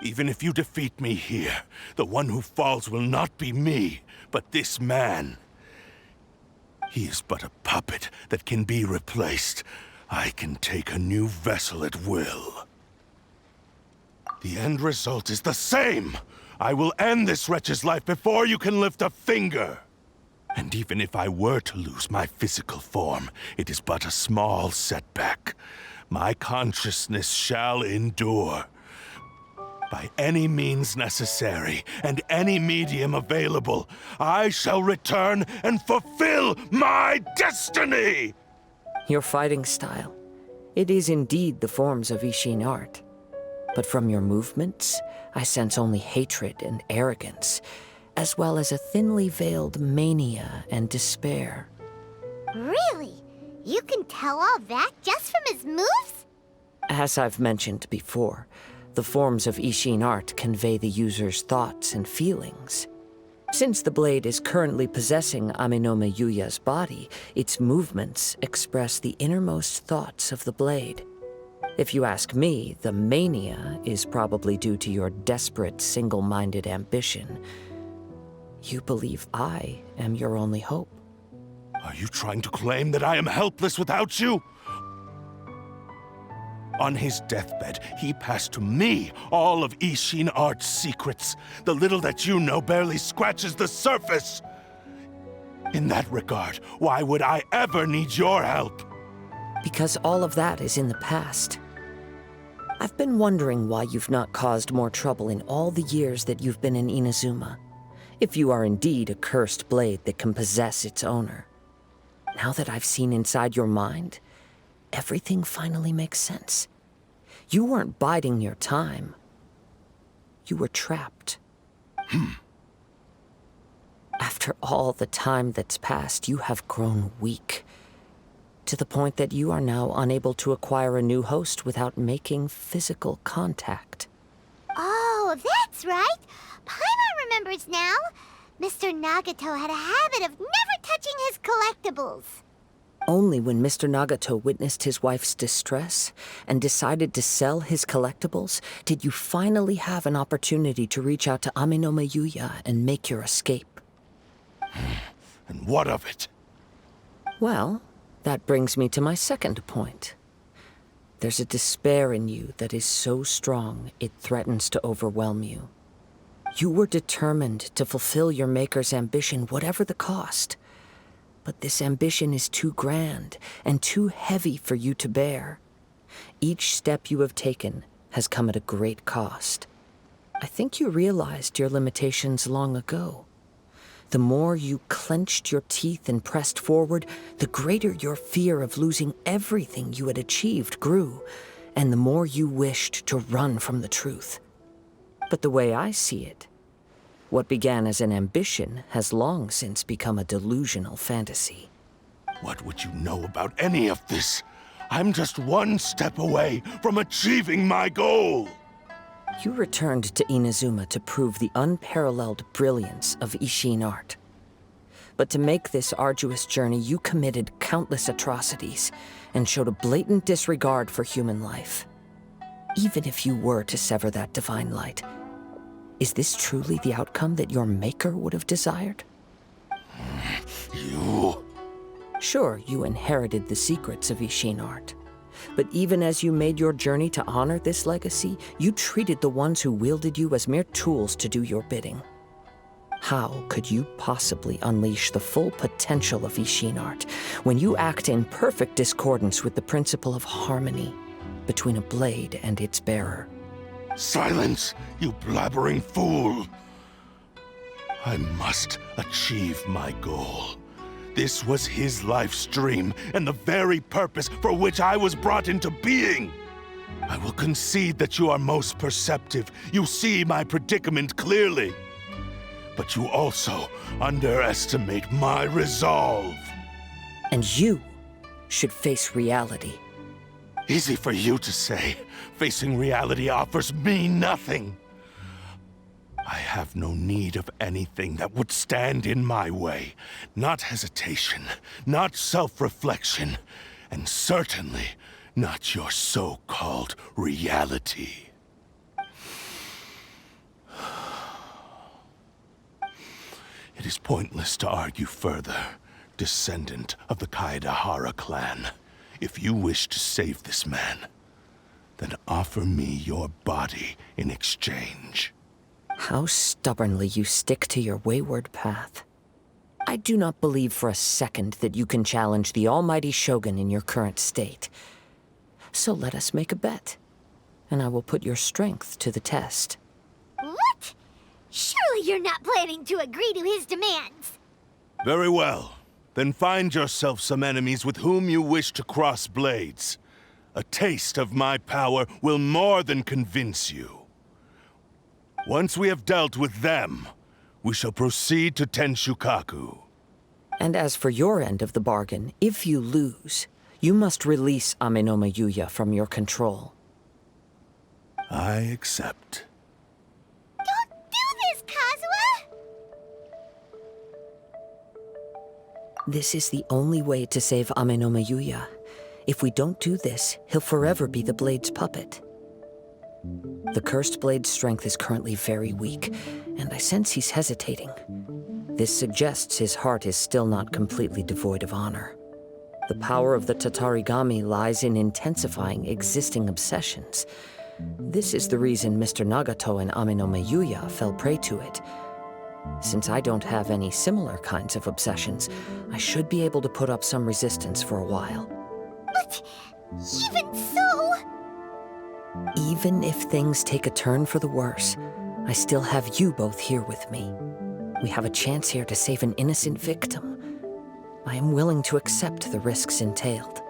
Even if you defeat me here, the one who falls will not be me, but this man. He is but a puppet that can be replaced. I can take a new vessel at will. The end result is the same! I will end this wretch's life before you can lift a finger! And even if I were to lose my physical form, it is but a small setback. My consciousness shall endure. By any means necessary, and any medium available, I shall return and fulfill my destiny! Your fighting style. It is indeed the forms of Ishin art. But from your movements, I sense only hatred and arrogance, as well as a thinly veiled mania and despair. Really? You can tell all that just from his moves? As I've mentioned before, the forms of Ishin art convey the user's thoughts and feelings. Since the blade is currently possessing Aminome Yuya's body, its movements express the innermost thoughts of the blade. If you ask me, the mania is probably due to your desperate, single-minded ambition. You believe I am your only hope. Are you trying to claim that I am helpless without you? On his deathbed, he passed to me all of Ishin art's secrets. The little that you know barely scratches the surface. In that regard, why would I ever need your help? Because all of that is in the past. I've been wondering why you've not caused more trouble in all the years that you've been in Inazuma. If you are indeed a cursed blade that can possess its owner. Now that I've seen inside your mind, everything finally makes sense. You weren't biding your time. You were trapped. After all the time that's passed, you have grown weak. To the point that you are now unable to acquire a new host without making physical contact. Oh, that's right. Paimon remembers now. Mr. Nagato had a habit of never touching his collectibles. Only when Mr. Nagato witnessed his wife's distress and decided to sell his collectibles did you finally have an opportunity to reach out to Aminome Yuya and make your escape. And what of it? Well, that brings me to my second point. There's a despair in you that is so strong it threatens to overwhelm you. You were determined to fulfill your maker's ambition, whatever the cost. But this ambition is too grand and too heavy for you to bear. Each step you have taken has come at a great cost. I think you realized your limitations long ago. The more you clenched your teeth and pressed forward, the greater your fear of losing everything you had achieved grew, and the more you wished to run from the truth. But the way I see it, what began as an ambition has long since become a delusional fantasy. What would you know about any of this? I'm just one step away from achieving my goal! You returned to Inazuma to prove the unparalleled brilliance of Ishin art. But to make this arduous journey, you committed countless atrocities and showed a blatant disregard for human life. Even if you were to sever that divine light, is this truly the outcome that your maker would have desired? You... Sure, you inherited the secrets of Ishin art. But even as you made your journey to honor this legacy, you treated the ones who wielded you as mere tools to do your bidding. How could you possibly unleash the full potential of Ishin art when you act in perfect discordance with the principle of harmony between a blade and its bearer? Silence, you blabbering fool! I must achieve my goal. This was his life's dream, and the very purpose for which I was brought into being. I will concede that you are most perceptive. You see my predicament clearly. But you also underestimate my resolve. And you should face reality. Easy for you to say. Facing reality offers me nothing. I have no need of anything that would stand in my way. Not hesitation, not self-reflection, and certainly not your so-called reality. It is pointless to argue further. descendant of the Kaedehara clan. If you wish to save this man, then offer me your body in exchange. How stubbornly you stick to your wayward path. I do not believe for a second that you can challenge the almighty Shogun in your current state. So let us make a bet, and I will put your strength to the test. What? Surely you're not planning to agree to his demands. Very well. Then find yourself some enemies with whom you wish to cross blades. A taste of my power will more than convince you. Once we have dealt with them, we shall proceed to Tenshukaku. And as for your end of the bargain, if you lose, you must release Amenoma Yuya from your control. I accept. Don't do this, Kazuha! This is the only way to save Amenoma Yuya. If we don't do this, he'll forever be the Blade's puppet. The Cursed Blade's strength is currently very weak, and I sense he's hesitating. This suggests his heart is still not completely devoid of honor. The power of the Tatarigami lies in intensifying existing obsessions. This is the reason Mr. Nagato and Amenoma Yuya fell prey to it. Since I don't have any similar kinds of obsessions, I should be able to put up some resistance for a while. But even so... Even if things take a turn for the worse, I still have you both here with me. We have a chance here to save an innocent victim. I am willing to accept the risks entailed.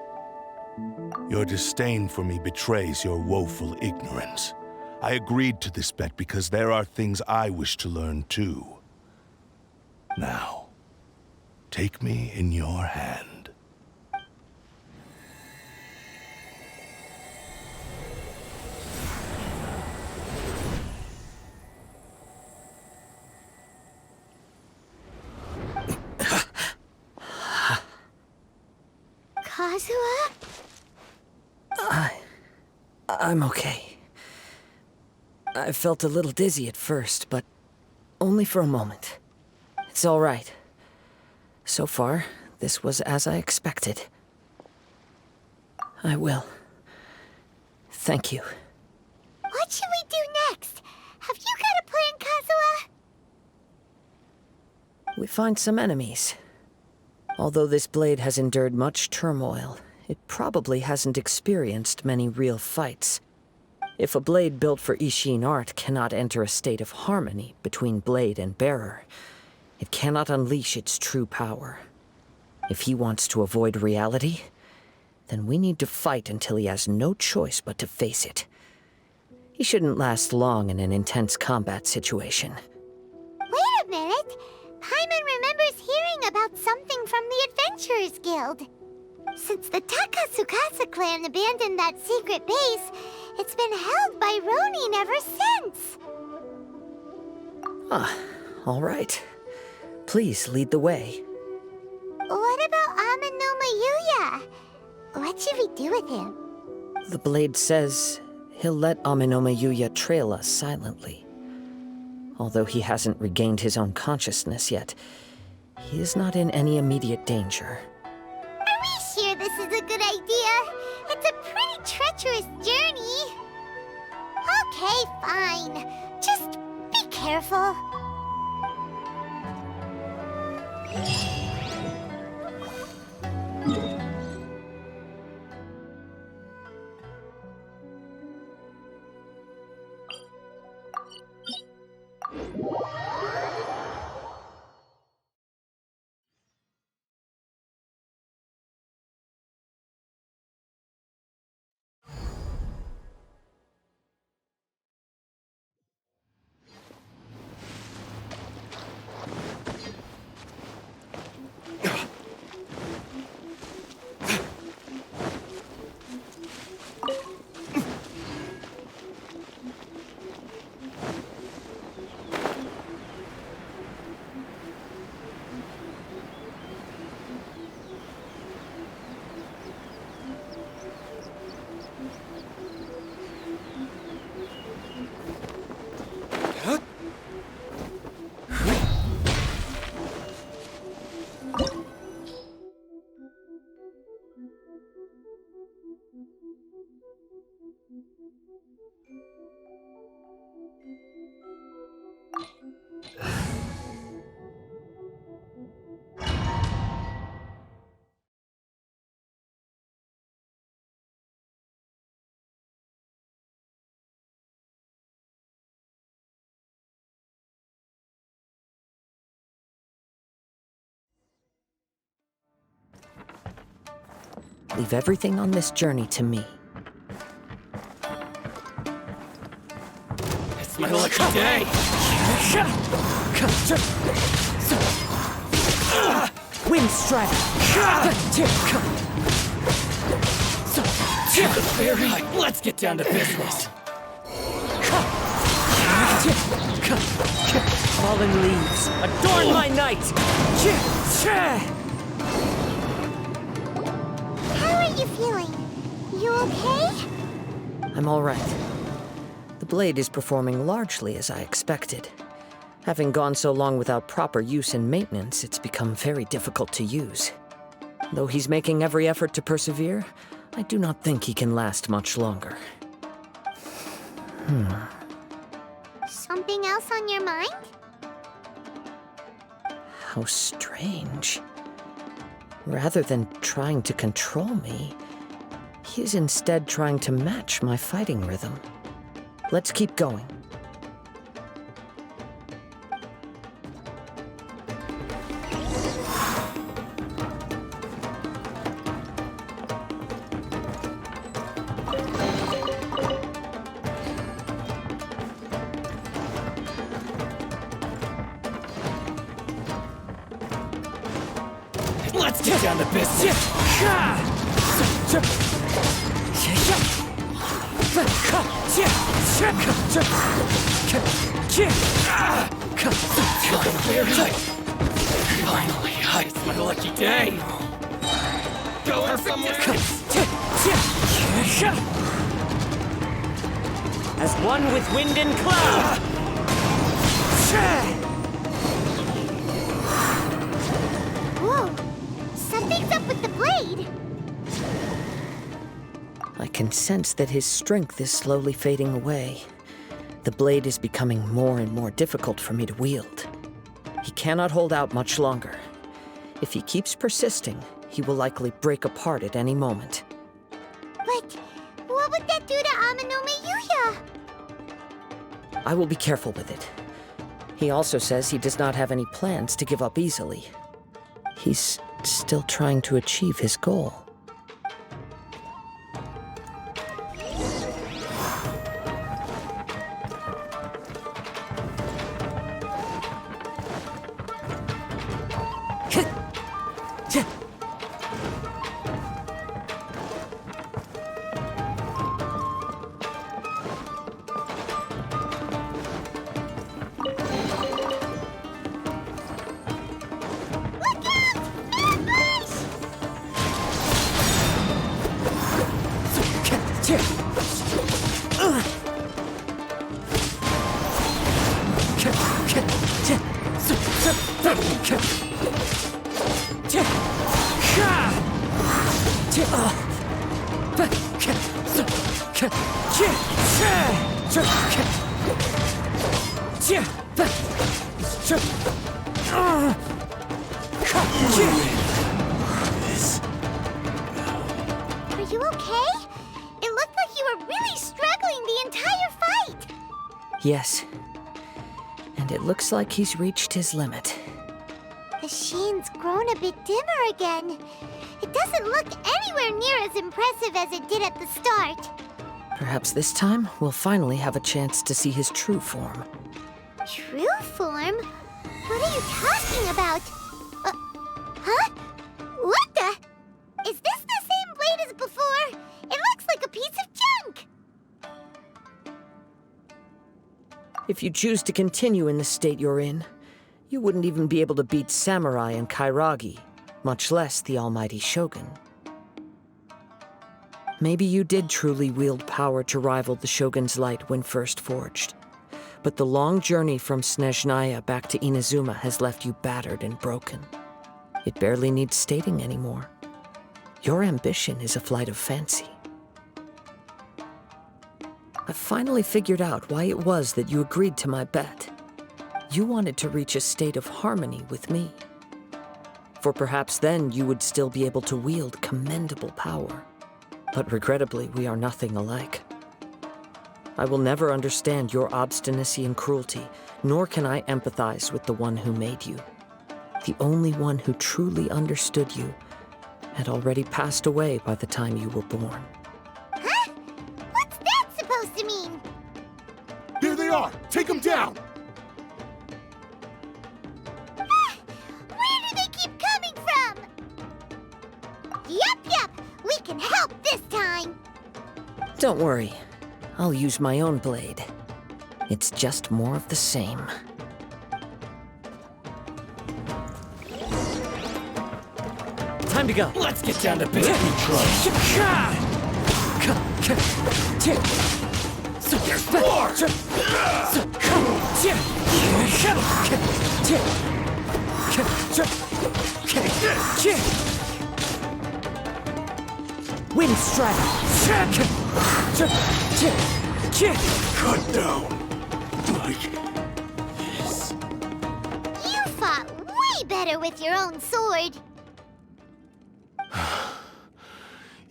Your disdain for me betrays your woeful ignorance. I agreed to this bet because there are things I wish to learn too. Now, take me in your hand. Kazuha? I'm okay. I felt a little dizzy at first, but only for a moment. It's all right. So far, this was as I expected. I will. Thank you. What should we do next? Have you got a plan, Kazuha? We find some enemies. Although this blade has endured much turmoil, it probably hasn't experienced many real fights. If a blade built for Ishin art cannot enter a state of harmony between blade and bearer, it cannot unleash its true power. If he wants to avoid reality, then we need to fight until he has no choice but to face it. He shouldn't last long in an intense combat situation. Wait a minute! Paimon remembers hearing about something from the Adventurers Guild. Since the Takasukasa clan abandoned that secret base, it's been held by Ronin ever since. Ah, all right. Please lead the way. What about Amenoma Yuya? What should we do with him? The blade says he'll let Amenoma Yuya trail us silently. Although he hasn't regained his own consciousness yet, he is not in any immediate danger. Are we sure this is a good idea? It's a pretty treacherous journey. Okay, fine. Just be careful. Leave everything on this journey to me. It's my lucky day! Wind strike! Let's get down to business! Fallen leaves, Adorn my night! How are you feeling? You okay? I'm all right. The blade is performing largely as I expected. Having gone so long without proper use and maintenance, it's become very difficult to use. Though he's making every effort to persevere, I do not think he can last much longer. Something else on your mind? How strange. Rather than trying to control me, he is instead trying to match my fighting rhythm. Let's keep going. Let's get down to business! Finally, it's my lucky day! Going somewhere! As one with wind and cloud! Whoa! Something's up with the blade! I can sense that his strength is slowly fading away. The blade is becoming more and more difficult for me to wield. He cannot hold out much longer. If he keeps persisting, he will likely break apart at any moment. But what would that do to Amanome Yuya? I will be careful with it. He also says he does not have any plans to give up easily. He's still trying to achieve his goal. Are you okay? It looked like you were really struggling the entire fight! Yes. And it looks like he's reached his limit. The shine's grown a bit dimmer again. It doesn't look anywhere near as impressive as it did at the start. Perhaps this time, we'll finally have a chance to see his true form. True form? What are you talking about? Huh? What the? Is this the same blade as before? It looks like a piece of junk! If you choose to continue in the state you're in, you wouldn't even be able to beat Samurai and Kairagi, much less the almighty Shogun. Maybe you did truly wield power to rival the Shogun's light when first forged. But the long journey from Snezhnaya back to Inazuma has left you battered and broken. It barely needs stating anymore. Your ambition is a flight of fancy. I've finally figured out why it was that you agreed to my bet. You wanted to reach a state of harmony with me. For perhaps then you would still be able to wield commendable power. But regrettably, we are nothing alike. I will never understand your obstinacy and cruelty, nor can I empathize with the one who made you. The only one who truly understood you had already passed away by the time you were born. Huh? What's that supposed to mean? Here they are! Take them down! Where do they keep coming from? Yup, we can help this time. Don't worry, I'll use my own blade. It's just more of the same. Time to go. Let's get down to business. There's more! Wind strike! Cut down! Like this. You fought way better with your own sword.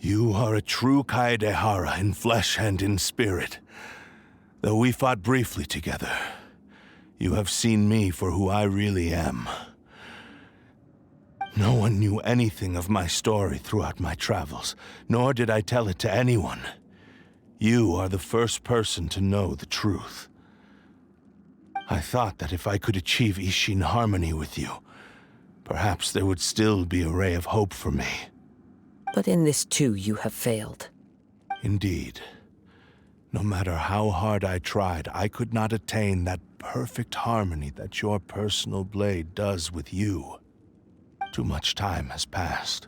You are a true Kaedehara in flesh and in spirit. Though we fought briefly together, you have seen me for who I really am. No one knew anything of my story throughout my travels, nor did I tell it to anyone. You are the first person to know the truth. I thought that if I could achieve Ishin harmony with you, perhaps there would still be a ray of hope for me. But in this too, you have failed. Indeed. No matter how hard I tried, I could not attain that perfect harmony that your personal blade does with you. Too much time has passed.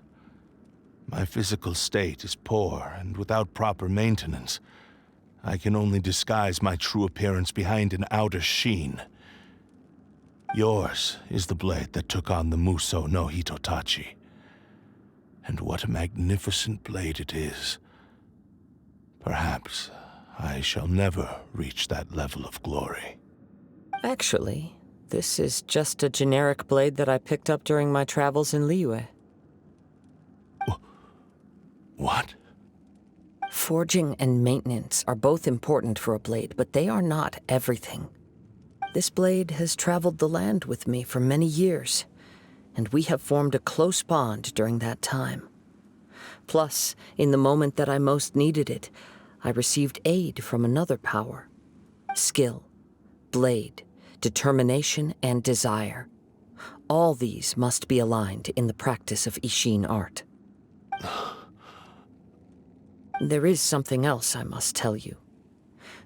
My physical state is poor, and without proper maintenance, I can only disguise my true appearance behind an outer sheen. Yours is the blade that took on the Muso no Hitotachi. And what a magnificent blade it is. Perhaps I shall never reach that level of glory. Actually, this is just a generic blade that I picked up during my travels in Liyue. What? Forging and maintenance are both important for a blade, but they are not everything. This blade has traveled the land with me for many years, and we have formed a close bond during that time. Plus, in the moment that I most needed it, I received aid from another power. Skill, blade, determination, and desire. All these must be aligned in the practice of Ishin art. There is something else I must tell you.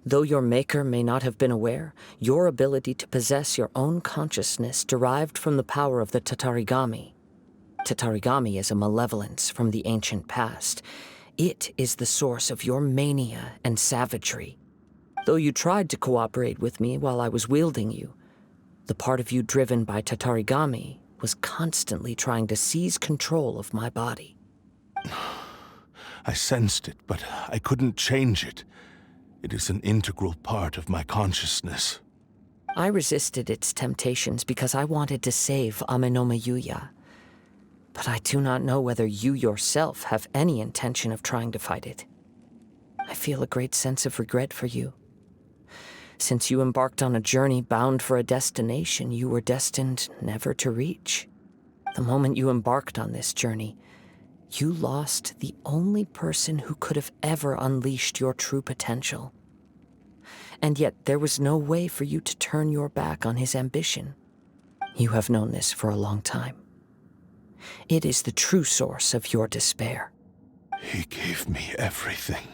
Though your maker may not have been aware, your ability to possess your own consciousness derived from the power of the Tatarigami. Tatarigami is a malevolence from the ancient past. It is the source of your mania and savagery. Though you tried to cooperate with me while I was wielding you, the part of you driven by Tatarigami was constantly trying to seize control of my body. I sensed it, but I couldn't change it. It is an integral part of my consciousness. I resisted its temptations because I wanted to save Amenoma Yuya. But I do not know whether you yourself have any intention of trying to fight it. I feel a great sense of regret for you. Since you embarked on a journey bound for a destination you were destined never to reach. The moment you embarked on this journey, you lost the only person who could have ever unleashed your true potential. And yet there was no way for you to turn your back on his ambition. You have known this for a long time. It is the true source of your despair. He gave me everything.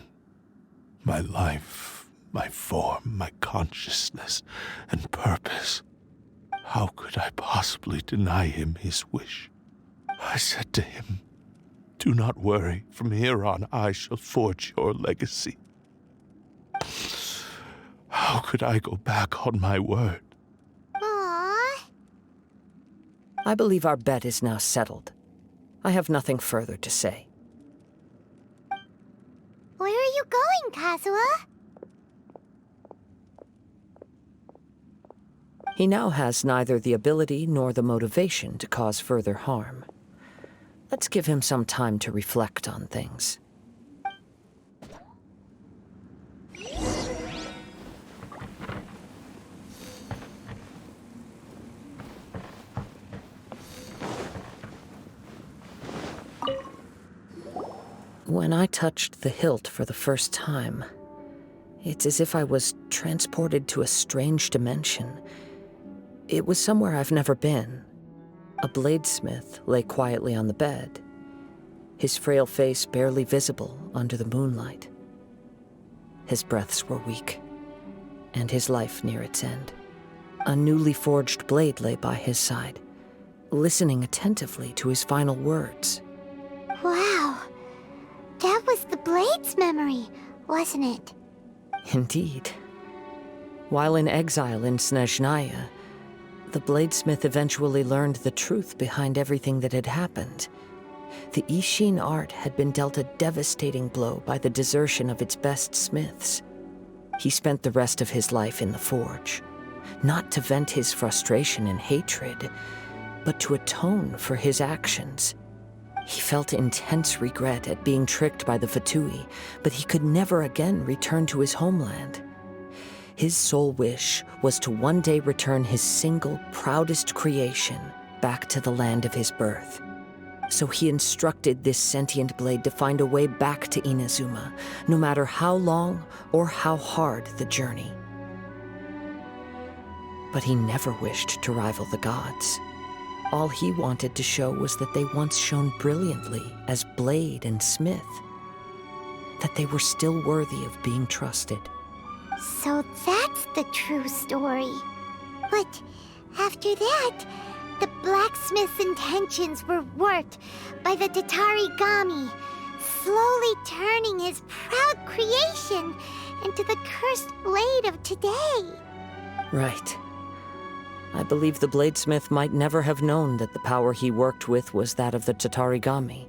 My life, my form, my consciousness, and purpose. How could I possibly deny him his wish? I said to him, "Do not worry. From here on, I shall forge your legacy." How could I go back on my word? Aww. I believe our bet is now settled. I have nothing further to say. Where are you going, Kazuha? He now has neither the ability nor the motivation to cause further harm. Let's give him some time to reflect on things. When I touched the hilt for the first time, it's as if I was transported to a strange dimension. It was somewhere I've never been. A bladesmith lay quietly on the bed, his frail face barely visible under the moonlight. His breaths were weak, and his life near its end. A newly forged blade lay by his side, listening attentively to his final words. Wow. That was the Blade's memory, wasn't it? Indeed. While in exile in Snezhnaya, the bladesmith eventually learned the truth behind everything that had happened. The Ishin art had been dealt a devastating blow by the desertion of its best smiths. He spent the rest of his life in the forge, not to vent his frustration and hatred, but to atone for his actions. He felt intense regret at being tricked by the Fatui, but he could never again return to his homeland. His sole wish was to one day return his single, proudest creation back to the land of his birth. So he instructed this sentient blade to find a way back to Inazuma, no matter how long or how hard the journey. But he never wished to rival the gods. All he wanted to show was that they once shone brilliantly as blade and smith, that they were still worthy of being trusted. So that's the true story. But after that, the blacksmith's intentions were worked by the Tatarigami, slowly turning his proud creation into the cursed blade of today. Right. I believe the bladesmith might never have known that the power he worked with was that of the Tatarigami.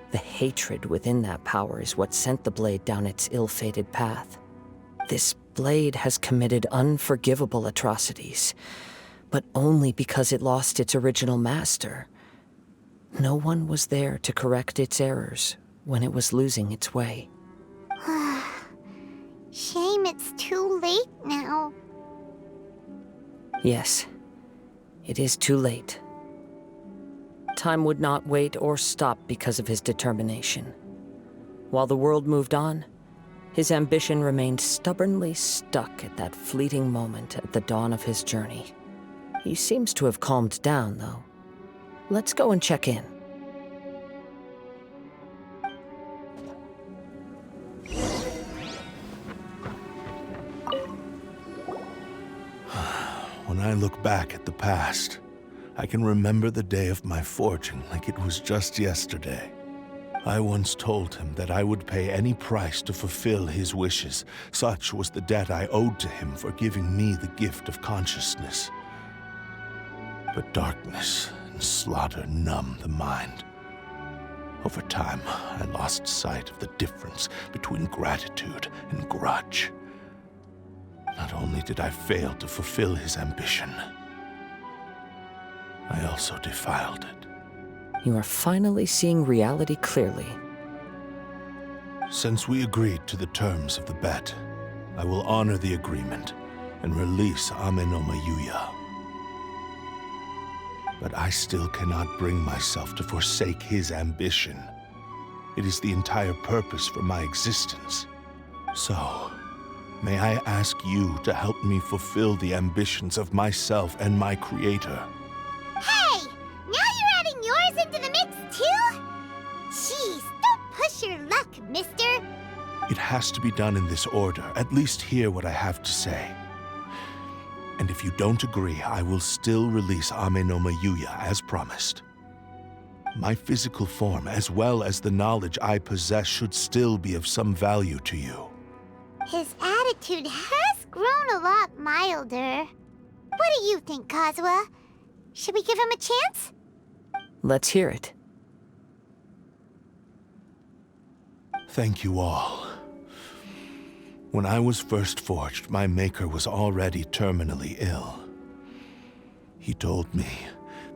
The hatred within that power is what sent the blade down its ill-fated path. This blade has committed unforgivable atrocities, but only because it lost its original master. No one was there to correct its errors when it was losing its way. Shame it's too late now. Yes, it is too late. Time would not wait or stop because of his determination. While the world moved on, his ambition remained stubbornly stuck at that fleeting moment at the dawn of his journey. He seems to have calmed down, though. Let's go and check in. When I look back at the past, I can remember the day of my forging like it was just yesterday. I once told him that I would pay any price to fulfill his wishes. Such was the debt I owed to him for giving me the gift of consciousness. But darkness and slaughter numb the mind. Over time, I lost sight of the difference between gratitude and grudge. Not only did I fail to fulfill his ambition, I also defiled it. You are finally seeing reality clearly. Since we agreed to the terms of the bet, I will honor the agreement and release Amenoma Yuya. But I still cannot bring myself to forsake his ambition. It is the entire purpose for my existence. So, may I ask you to help me fulfill the ambitions of myself and my creator? Hey! Now you're adding yours into the mix, too? Jeez, don't push your luck, mister. It has to be done in this order. At least hear what I have to say. And if you don't agree, I will still release Amenoma Yuya as promised. My physical form, as well as the knowledge I possess, should still be of some value to you. His attitude has grown a lot milder. What do you think, Kazuha? Should we give him a chance? Let's hear it. Thank you all. When I was first forged, my maker was already terminally ill. He told me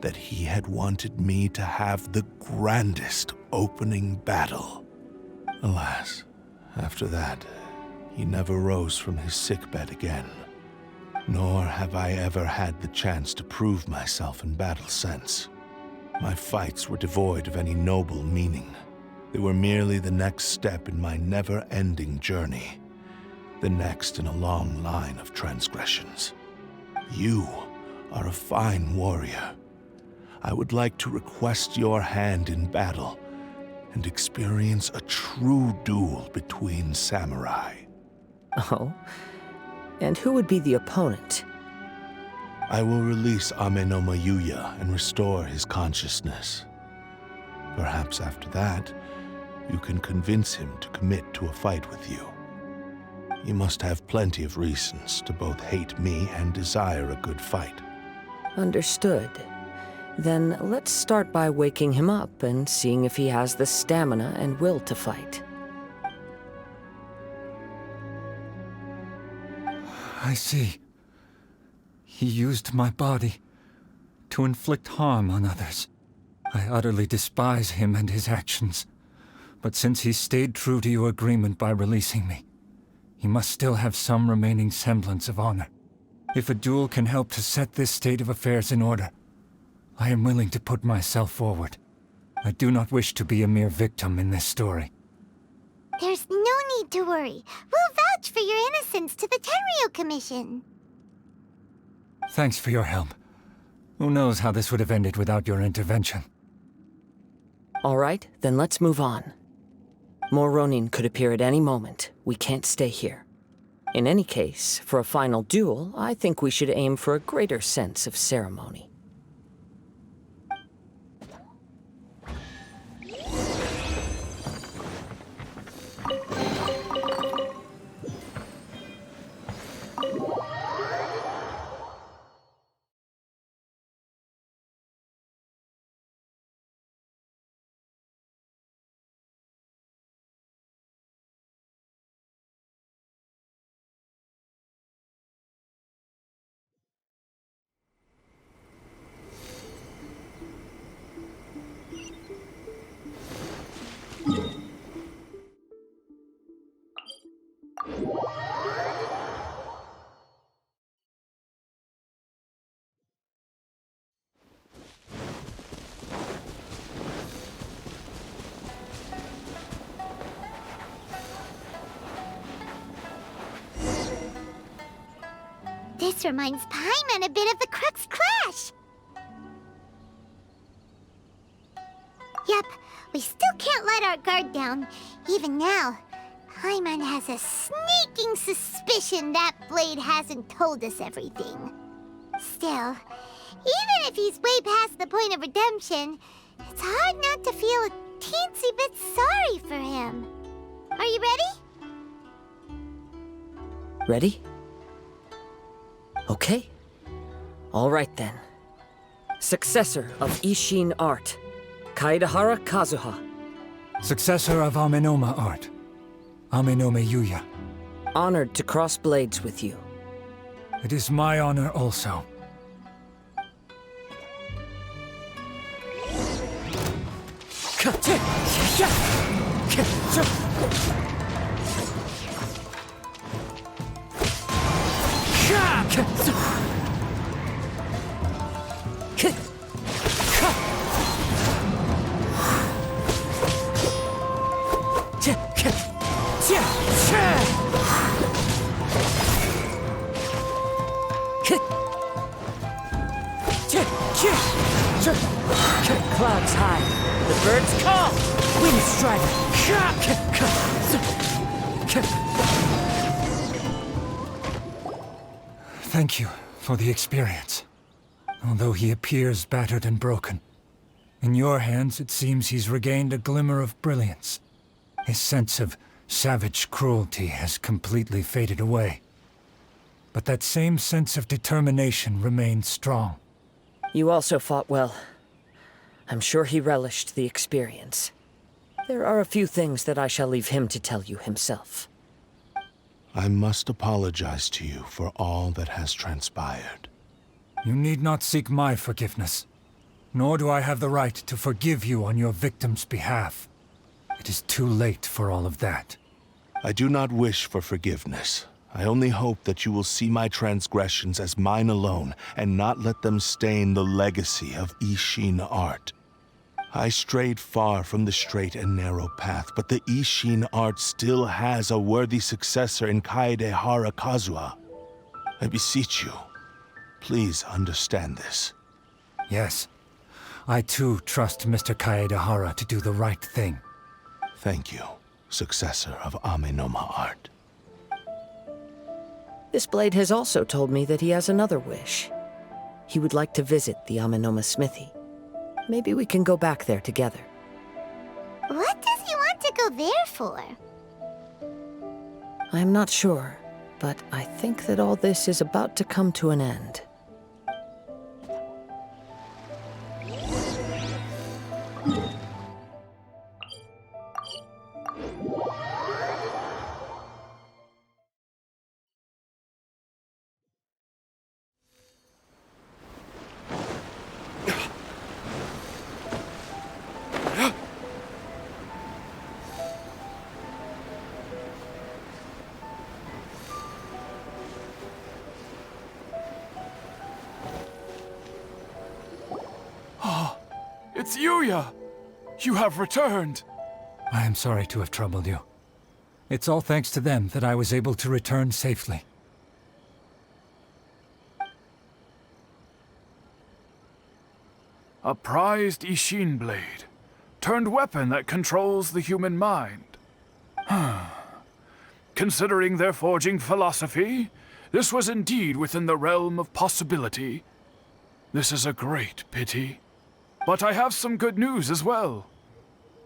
that he had wanted me to have the grandest opening battle. Alas, after that, he never rose from his sickbed again. Nor have I ever had the chance to prove myself in battle since. My fights were devoid of any noble meaning. They were merely the next step in my never-ending journey. The next in a long line of transgressions. You are a fine warrior. I would like to request your hand in battle and experience a true duel between samurai. Oh? And who would be the opponent? I will release Amenoma Yuya and restore his consciousness. Perhaps after that, you can convince him to commit to a fight with you. You must have plenty of reasons to both hate me and desire a good fight. Understood. Then let's start by waking him up and seeing if he has the stamina and will to fight. I see. He used my body to inflict harm on others. I utterly despise him and his actions. But since he stayed true to your agreement by releasing me, he must still have some remaining semblance of honor. If a duel can help to set this state of affairs in order, I am willing to put myself forward. I do not wish to be a mere victim in this story. There's no need to worry. We'll vouch for your innocence to the Tenryo Commission. Thanks for your help. Who knows how this would have ended without your intervention. All right, then let's move on. More Ronin could appear at any moment. We can't stay here. In any case, for a final duel, I think we should aim for a greater sense of ceremony. This reminds Paimon a bit of the Crux Clash. Yep, we still can't let our guard down. Even now, Paimon has a sneaking suspicion that Blade hasn't told us everything. Still, even if he's way past the point of redemption, it's hard not to feel a teensy bit sorry for him. Are you ready? Ready? Okay. All right then. Successor of Ishin art, Kaedehara Kazuha. Successor of Amenoma art, Amenoma Yuya. Honored to cross blades with you. It is my honor also. Clouds high, the birds call, wind strider. Thank you for the experience. Although he appears battered and broken, in your hands it seems he's regained a glimmer of brilliance. His sense of savage cruelty has completely faded away. But that same sense of determination remains strong. You also fought well. I'm sure he relished the experience. There are a few things that I shall leave him to tell you himself. I must apologize to you for all that has transpired. You need not seek my forgiveness, nor do I have the right to forgive you on your victim's behalf. It is too late for all of that. I do not wish for forgiveness. I only hope that you will see my transgressions as mine alone and not let them stain the legacy of Ishin art. I strayed far from the straight and narrow path, but the Ishin art still has a worthy successor in Kaedehara Kazuha. I beseech you, please understand this. Yes. I too trust Mr. Kaedehara to do the right thing. Thank you, successor of Amenoma art. This blade has also told me that he has another wish. He would like to visit the Amenoma smithy. Maybe we can go back there together. What does he want to go there for? I'm not sure, but I think that all this is about to come to an end. It's Yuya! You have returned! I am sorry to have troubled you. It's all thanks to them that I was able to return safely. A prized Ishin blade, turned weapon that controls the human mind. Considering their forging philosophy, this was indeed within the realm of possibility. This is a great pity. But I have some good news as well.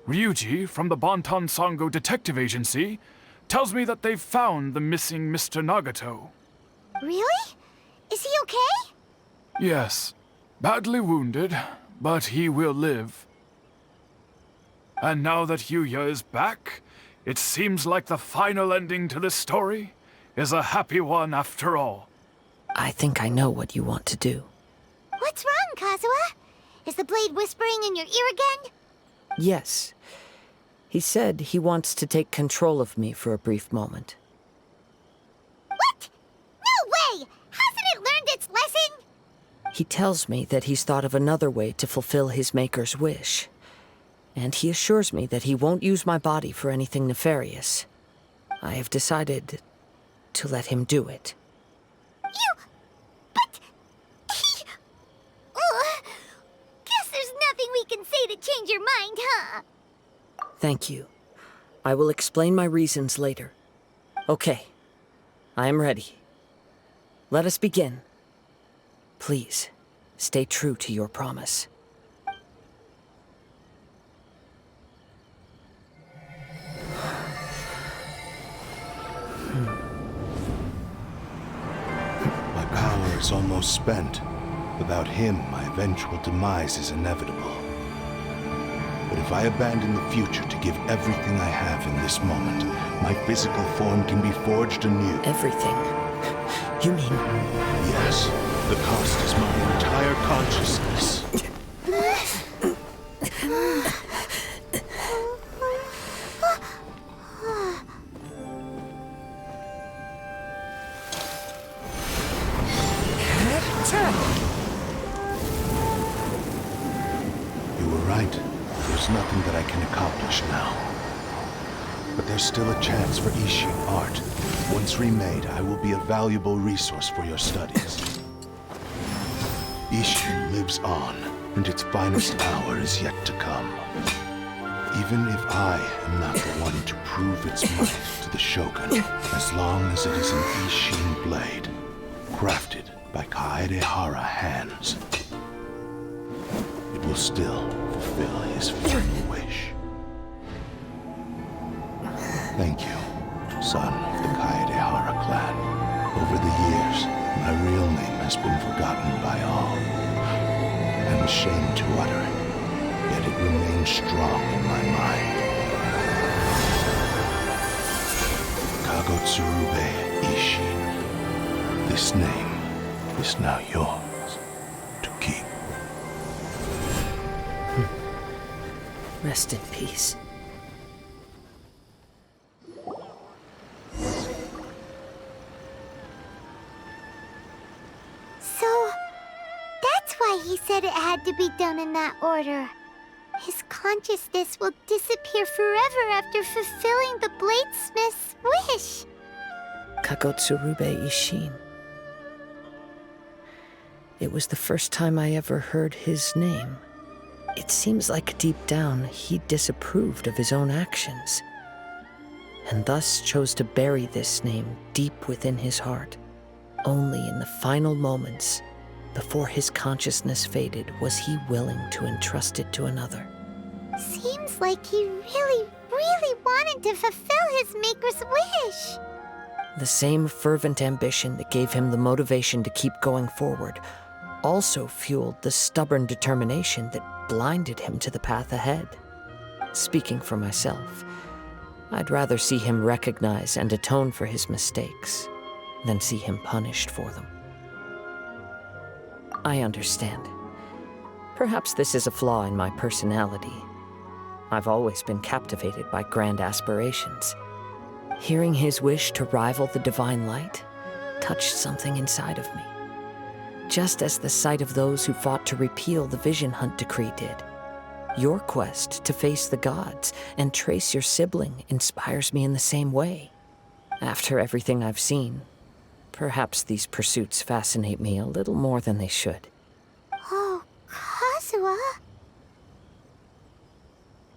Ryuji, from the Bonton Sango Detective Agency, tells me that they've found the missing Mr. Nagato. Really? Is he okay? Yes, badly wounded, but he will live. And now that Yuya is back, it seems like the final ending to this story is a happy one after all. I think I know what you want to do. What's wrong, Kazuha? Is the blade whispering in your ear again? Yes. He said he wants to take control of me for a brief moment. What? No way! Hasn't it learned its lesson? He tells me that he's thought of another way to fulfill his maker's wish. And he assures me that he won't use my body for anything nefarious. I have decided to let him do it. But... Guess there's nothing we can say to change your mind, huh? Thank you. I will explain my reasons later. Okay. I am ready. Let us begin. Please, stay true to your promise. My power is almost spent. Without him, my eventual demise is inevitable. But if I abandon the future to give everything I have in this moment, my physical form can be forged anew. Everything? You mean... Yes. The cost is my entire consciousness. You were right. There's nothing that I can accomplish now. But there's still a chance for Ishin art. Once remade, I will be a valuable resource for your studies. Ishin lives on, and its finest hour is yet to come. Even if I am not the one to prove its might to the Shogun, as long as it is an Ishin blade, crafted by Kaedehara hands, it will still fulfill his final wish. Thank you, son of the Kaedehara clan. Over the years, my real name has been forgotten by all. I'm ashamed to utter it, yet it remains strong in my mind. Kagotsurube Ishin. This name is now yours to keep. Rest in peace. So, that's why he said it had to be done in that order. His consciousness will disappear forever after fulfilling the bladesmith's wish. Kagotsurube Ishin. It was the first time I ever heard his name. It seems like deep down he disapproved of his own actions, and thus chose to bury this name deep within his heart. Only in the final moments, before his consciousness faded, was he willing to entrust it to another. Seems like he really, really wanted to fulfill his maker's wish. The same fervent ambition that gave him the motivation to keep going forward also fueled the stubborn determination that blinded him to the path ahead. Speaking for myself, I'd rather see him recognize and atone for his mistakes than see him punished for them. I understand. Perhaps this is a flaw in my personality. I've always been captivated by grand aspirations. Hearing his wish to rival the divine light touched something inside of me, just as the sight of those who fought to repeal the Vision Hunt decree did. Your quest to face the gods and trace your sibling inspires me in the same way. After everything I've seen, perhaps these pursuits fascinate me a little more than they should. Oh, Kazuha.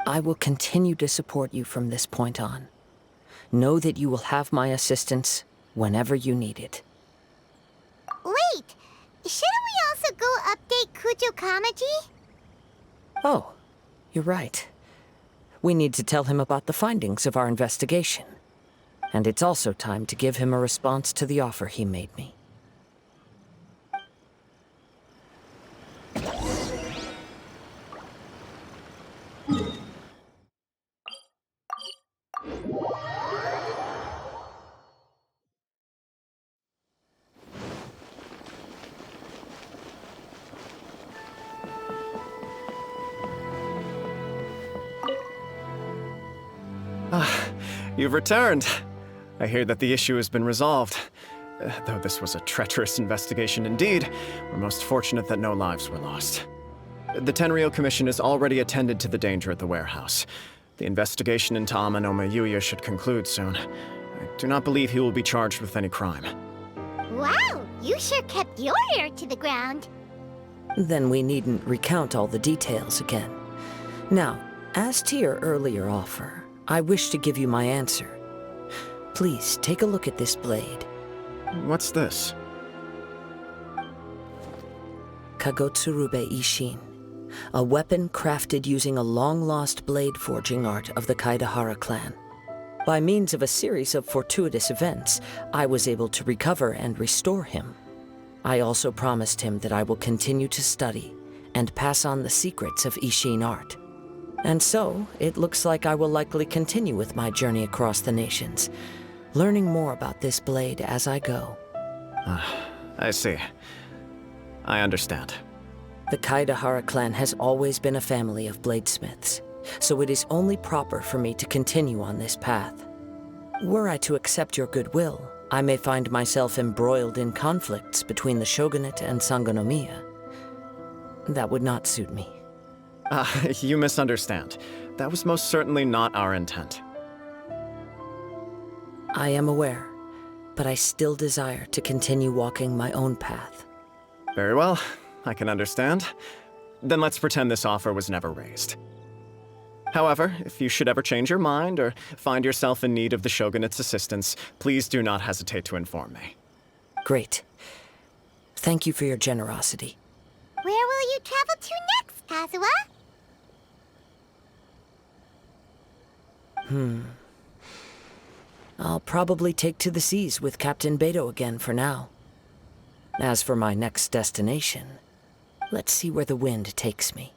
I will continue to support you from this point on. Know that you will have my assistance whenever you need it. Wait, shouldn't we also go update Kujo Kamaji? Oh, you're right. We need to tell him about the findings of our investigation. And it's also time to give him a response to the offer he made me. You've returned. I hear that the issue has been resolved. Though this was a treacherous investigation indeed, we're most fortunate that no lives were lost. The Tenryou Commission has already attended to the danger at the warehouse. The investigation into Amanoma Yuya should conclude soon. I do not believe he will be charged with any crime. Wow, you sure kept your ear to the ground. Then we needn't recount all the details again. Now, as to your earlier offer, I wish to give you my answer. Please take a look at this blade. What's this? Kagotsurube Ishin, a weapon crafted using a long-lost blade forging art of the Kaedehara clan. By means of a series of fortuitous events, I was able to recover and restore him. I also promised him that I will continue to study and pass on the secrets of Ishin art. And so, it looks like I will likely continue with my journey across the nations, learning more about this blade as I go. I see. I understand. The Kaedehara clan has always been a family of bladesmiths, so it is only proper for me to continue on this path. Were I to accept your goodwill, I may find myself embroiled in conflicts between the shogunate and Sangonomiya. That would not suit me. You misunderstand. That was most certainly not our intent. I am aware, but I still desire to continue walking my own path. Very well, I can understand. Then let's pretend this offer was never raised. However, if you should ever change your mind or find yourself in need of the Shogunate's assistance, please do not hesitate to inform me. Great. Thank you for your generosity. Where will you travel to next, Kazuha? I'll probably take to the seas with Captain Beto again for now. As for my next destination, let's see where the wind takes me.